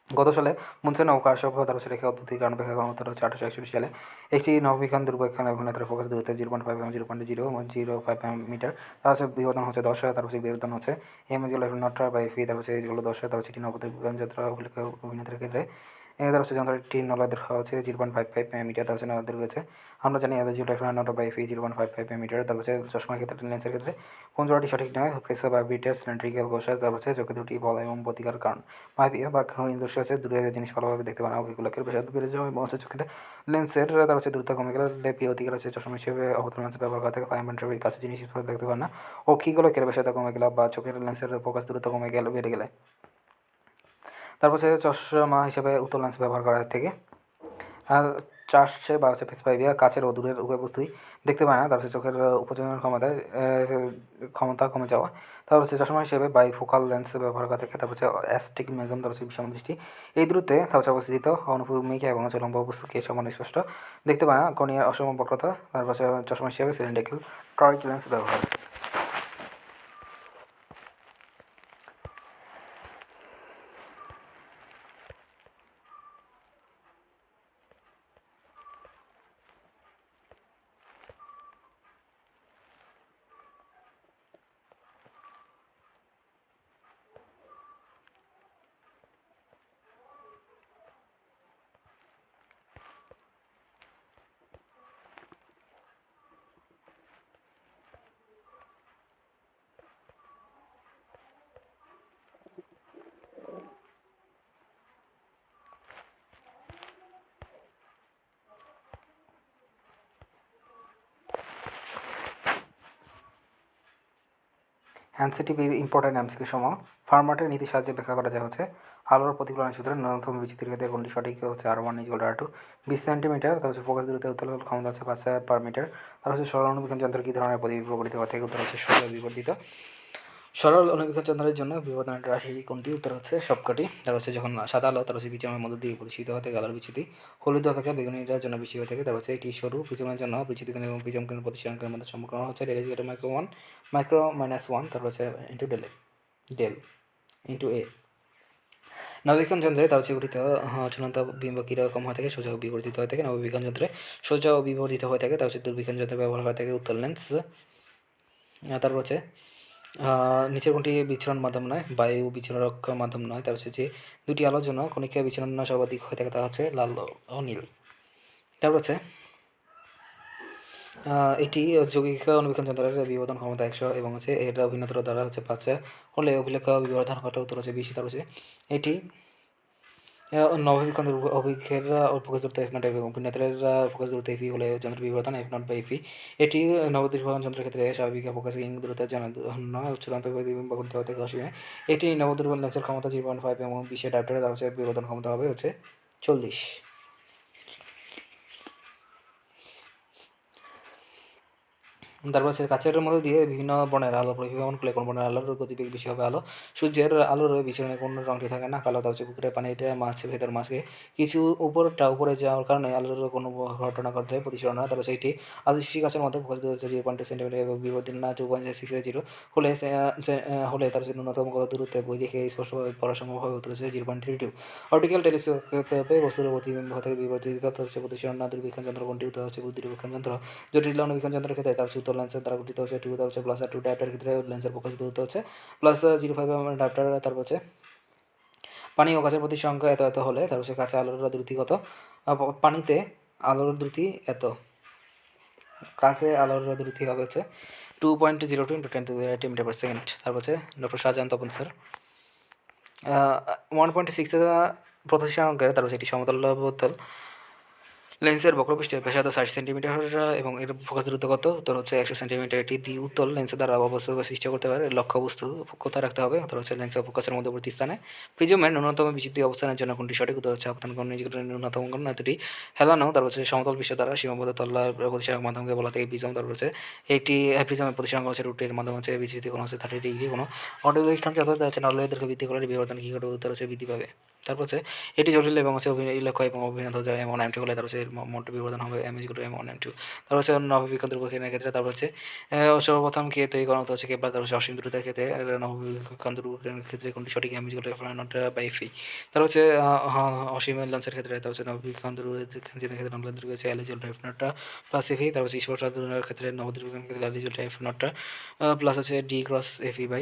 গত সালে মুনসেন ও কাশ্যপ তার হচ্ছে রেখা উৎপত্তির কারণ ব্যাখ্যা করার উত্তর হচ্ছে 1861 সালে। একটি নববিজ্ঞান দূরবীক্ষণ অভিনেতার ফোকাস দূরত্ব 0.5 এবং 0.005 মিটার। তার হচ্ছে বিবর্তন হচ্ছে 10, তার হচ্ছে বিবর্তন হচ্ছে এমএজিগুলো F0 বাই FE। তার হচ্ছে এইগুলো 10, তার হচ্ছে এটি নবদূরবীক্ষণ যন্ত্র অভিনেতার ক্ষেত্রে তার হচ্ছে যন্ত্রটির নলার দৈর্ঘ্য হচ্ছে 0.55 মিটার। তার হচ্ছে নলার দৈর্ঘ্য হচ্ছে আমরা জানি এলএজিগুলো F0 বাই FE 0.55 মিটার। তার হচ্ছে চশমার ক্ষেত্রে লেন্সের ক্ষেত্রে কোন জোড়াটি সঠিক নয়? প্রেসার বা বিটার সিলিন্ড্রিক্যাল গোসার। তারপর হচ্ছে চোখে দুটি বল এবং প্রতিকার কারণ মাইপিয়া বা ইন্দুষ্টি হচ্ছে দূরের জিনিস ভালোভাবে দেখতে পারে না। ওকিগুলোকের বেশি বেড়ে যাওয়া এবং হচ্ছে চোখের লেন্সের তার হচ্ছে দ্রুত কমে গেলে অতিকার হচ্ছে চশমা হিসেবে অবতরণ লেন্স ব্যবহার করা থাকে। 5 মিটারের কাছে জিনিস দেখতে পারে না। ওকিগুলোকের বেশি কমে গেলে বা চোখের লেন্সের ফোকাস দ্রুত কমে গেলে বেড়ে গেলে তারপর হচ্ছে চশমা হিসেবে উত্তল লেন্স ব্যবহার করা থেকে চাষে বা হচ্ছে ফেসপাইভিয়া কাছের ও দূরের উভয় বস্তুই দেখতে পায় না। তারপর হচ্ছে চোখের উপযোজন ক্ষমতা কমে যাওয়া। তারপর হচ্ছে চশমা হিসেবে বাইফোকাল লেন্স ব্যবহার করা থাকে। তারপর হচ্ছে অ্যাস্টিগমেজম, তারপর হচ্ছে বিষম দৃষ্টি। এই দূরত্বে তারপর হচ্ছে অবস্থিত অনুভূমিক এবং হচ্ছে লম্বা বস্তুকে সমান স্পষ্ট দেখতে পায় না। কর্নিয়ার অসম বক্রতা। তারপর হচ্ছে চশমা হিসেবে সিলিন্ড্রিক্যাল টরিক লেন্স ব্যবহার। এনসিটিভি ইম্পর্টেন্ট এমসিকিউ সমূহ ফার্মাটের নীতির সাহায্যে ব্যাখ্যা করা যায় হচ্ছে আলোর প্রতিফলনের সূত্রে ন্যূনতম বিচ্যুতির ক্ষেত্রে কোনটি সঠিক হচ্ছে R1 = R2 20 সেন্টিমিটার। তারপর হচ্ছে ফোকাস দূরত্ব উত্তোলন ক্ষমতা হচ্ছে 5 পার মিটার। তারপর হচ্ছে সরল অণুবীক্ষণ যন্ত্র কী ধরনের প্রকৃত হয় থেকে উত্তর হচ্ছে সৌর বিবর্ধিত। সরল অণুবীক্ষণ যন্ত্রের জন্য বিবর্ধনের রাশি কোনটি উত্তর হচ্ছে সবকটি। তারপর হচ্ছে যখন সাদা আলো তার হচ্ছে বিচরণের মধ্য দিয়ে প্রদর্শিত হতে আলোর বিচ্যুতি হলুদ অপেক্ষা বেগুনিটার জন্য বেশি হয়ে থাকে। তারপর হচ্ছে এটি সরু বিচরণের জন্য বিচ্যুতিকোণ এবং বিচরণকোণ প্রতিসরণের মধ্যে সম্পর্ক হচ্ছে মাইক্রো -1 তারপর হচ্ছে ইন্টু ডেল ইন্টু এ। নবীক্ষণ যন্ত্রে তার হচ্ছে গঠিত চূড়ান্ত বিম্ব কীরকম হয়ে থাকে সোজা ও বিবর্ধিত হয়ে থাকে। নবীক্ষণ যন্ত্রে সোজা ও বিবর্ধিত হয়ে থাকে। তার হচ্ছে দূরবীক্ষণ যন্ত্রে ব্যবহার হয়ে থাকে উত্তল লেন্স। তারপর হচ্ছে নিচের কোনটি বিচ্ছুরণ মাধ্যম নয়, বায়ু বিচ্ছুরক মাধ্যম নয়। তার হচ্ছে যে দুটি আলোর জন্য কণিকা বিচ্ছুরণ সর্বাধিক হয়ে থাকে তা হচ্ছে লাল ও নীল। তারপর হচ্ছে এটি যৌগিক অণুবীক্ষণ যন্ত্রের বিবর্ধন ক্ষমতা 100 এবং হচ্ছে এর ভিন্নতর দ্বারা হচ্ছে 5 হলে অভিলেখ বিবর্ধন কত উত্তর হচ্ছে 20। তার হচ্ছে এটি নবীক্ষণ অভিক্ষের ফোকাস দূরত্ব F0 এবং ভিন্নতরের ফোকাস দূরত্ব FE হলে যন্ত্রের বিবর্ধন F0/FE। এটি নবদৃশ্যমান যন্ত্রের ক্ষেত্রে স্বাভাবিক ফোকাসিং দূরত্বের জন্য চূড়ান্ত প্রতিবিম্ব করতে হতে অসীমে। এটি নবদুর্বল লেন্সের ক্ষমতা 0.5 এবং 20 ডায়োপ্টারের হচ্ছে বিবর্ধন ক্ষমতা হবে হচ্ছে 40। তারপর হচ্ছে কাচের মধ্যে দিয়ে বিভিন্ন বর্ণের আলো পরিভ্রমণ করলে কোন বর্ণের আলোর গতিবেগ বেশি হবে? আলো সূর্যের আলোর বিচরণে কোন রঙটি থাকে না? কালো। তা হচ্ছে পুকুরের পানিতে ভেতর মাছকে কিছু উপরে যাওয়ার কারণে আলোর কোনো ঘটনা ঘটতে প্রতিসরণ হয়। তারপর সেইটি আদর্শী কাচের মধ্যে ফোকাস দূরত্ব 0.2 সেন্টিমিটার এবং বিবর্ধন 2.6 হলে হলে তার হচ্ছে ন্যূনতম কত দূরত্বে বই দেখে স্পষ্টভাবে পড়া সম্ভব হবে? উত্তর হচ্ছে 0.32। অপটিক্যাল টেলিস্কোপে বস্তুর প্রতিবিম্ব থেকে বিবর্তিত তথ্য হচ্ছে প্রতিসরণ না দূরবীক্ষণ যন্ত্র কোনটি? উত্তর হচ্ছে দূরবীক্ষণ যন্ত্র। জটিল অণুবীক্ষণ যন্ত্রের ক্ষেত্রে তার হচ্ছে উত্তল লেন্সের দ্বারা গঠিত হচ্ছে 2 হচ্ছে প্লাস আর 2 ডায়োপ্টারের ক্ষেত্রে লেন্সের ফোকাস দূরত্ব হচ্ছে প্লাস 0.5 ডায়োপ্টার। তারপর হচ্ছে পানি ও কাচের প্রতি সংখ্যা এত হলে তারপর হচ্ছে কাঁচা আলোর দ্রুতি কত? পানিতে আলোর দ্রুতি এত, কাঁচে আলোর দ্রুতি হবে হচ্ছে 2.02 × 10⁻⁸ মিটার পার সেকেন্ড। তারপর হচ্ছে ডক্টর শাহজাহান তপন স্যার 1.6 প্রতিসরাঙ্কের তারপর হচ্ছে এটি সমতল বোতল লেন্সের বক্রপৃষ্ঠের ব্যাসার্ধ 60 সেন্টিমিটার এবং এর ফোকাস দূরত্ব কত? উত্তর হচ্ছে 100 সেন্টিমিটার। এটি দ্বি উত্তল লেন্সের দ্বারা অবস্থা সৃষ্টি করতে পারে। লক্ষ্য বস্তু কোথায় রাখতে হবে? উত্তর হচ্ছে লেন্স ফোকাসের মধ্যবর্তী স্থানে। প্রিজমের ন্যূনতম বিচ্যুতি অবস্থানের জন্য কোনটি সঠিক? উত্তর হচ্ছে আপতন কোণ ন্যূনতম কোণ। দুটি হেলানো তারপর হচ্ছে সমতল বিশ্ব দ্বারা সীমাবদ্ধ তল্লার প্রতিসরণ মাধ্যমকে বলা থেকে প্রিজম। তারপর হচ্ছে একটি প্রিজমের প্রতিসরণ হচ্ছে রুটের মাধ্যমে হচ্ছে বিচ্যুতি কোণ হচ্ছে 30 ডিগ্রি। কোনো অটোলিস্টান যাতে আছে নলেদেরকে বৃদ্ধি করলে বিবর্তন কী ঘটবে? উত্তর হচ্ছে বৃদ্ধি পাবে। তারপর হচ্ছে এটি জটিল এবং হচ্ছে লক্ষ্য এবং অভিন্ন যায় এমন M2 হলে তারপর হচ্ছে মোট বিবর্তন হবে M=M1 M2। তারপর হচ্ছে নববিক্ষণ ধ্রুবকের ক্ষেত্রে তারপর হচ্ছে সর্বপ্রথম কে তৈরি করা হতো হচ্ছে কেবলার। তারপর হচ্ছে অসীম দ্রুতের ক্ষেত্রে নববিক্ষণ ধ্রুবকের ক্ষেত্রে কোনটি সঠিক? M=F0/FE। তারপর হচ্ছে অসীম লেন্সের ক্ষেত্রে তারপর হচ্ছে নববিক্ষণ ধ্রুবকের ক্ষেত্রে নবলেন্স ধ্রুবক হচ্ছে L=F0/FE। তারপর হচ্ছে স্পষ্ট দূরের ক্ষেত্রে নবদ্রুবকের ক্ষেত্রে L=F0 প্লাস হচ্ছে D×FE/D+FE।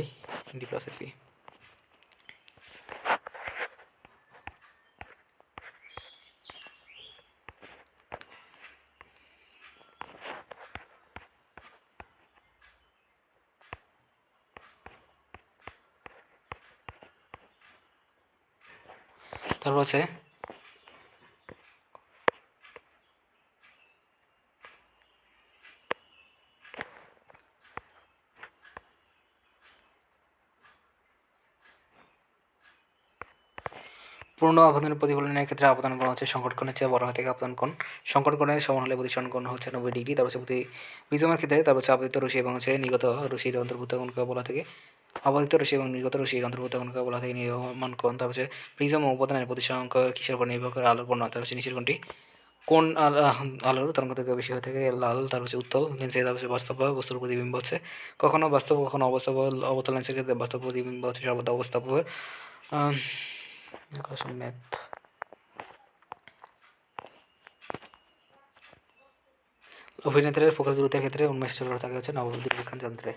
তারপর হচ্ছে পূর্ণ আবর্তনের প্রতিফলনের ক্ষেত্রে আবর্তন কোণ হচ্ছে সংকট কোণের চেয়ে বড় হয়ে থাকে আবর্তন কোণ। সংকট কোণের সমান হলে প্রতিসরণ কোণ হচ্ছে 90 ডিগ্রি। তারপর হচ্ছে প্রিজমের ক্ষেত্রে তারপর হচ্ছে আবর্তিত রশ্মি এবং হচ্ছে নির্গত রশ্মির অন্তর্ভুক্ত কোণকে বলা থেকে আবর্তিত রশ্মি এবং নির্গত রশ্মির অন্তর্ভুক্ত কোণকে বলা থেকে নিয়মন কোণ। তারপর হচ্ছে প্রিজম ও উপাদানের প্রতিসরণ কিসের উপর নির্ভর করে? আলোর বর্ণনা। তারপর হচ্ছে নিচের কোণটি কোন আলোর তরঙ্গদৈর্ঘ্য বেশি হয়ে থাকে? লাল। তারপর হচ্ছে উত্তল লেন্সে তারপর হচ্ছে বাস্তব বস্তুর প্রতিবিম্ব হচ্ছে কখনো বাস্তব কখনো অবাস্তব। অবতল লেন্সের ক্ষেত্রে বাস্তব প্রতিবিম্ব হচ্ছে সর্বদা অবস্থাব। ম্যাথ অভিনেত্রীর ফোকাস দূরত্বের ক্ষেত্রে উন্মেষ চক্র থাকে হচ্ছে নবদূরবীক্ষণ যন্ত্রে।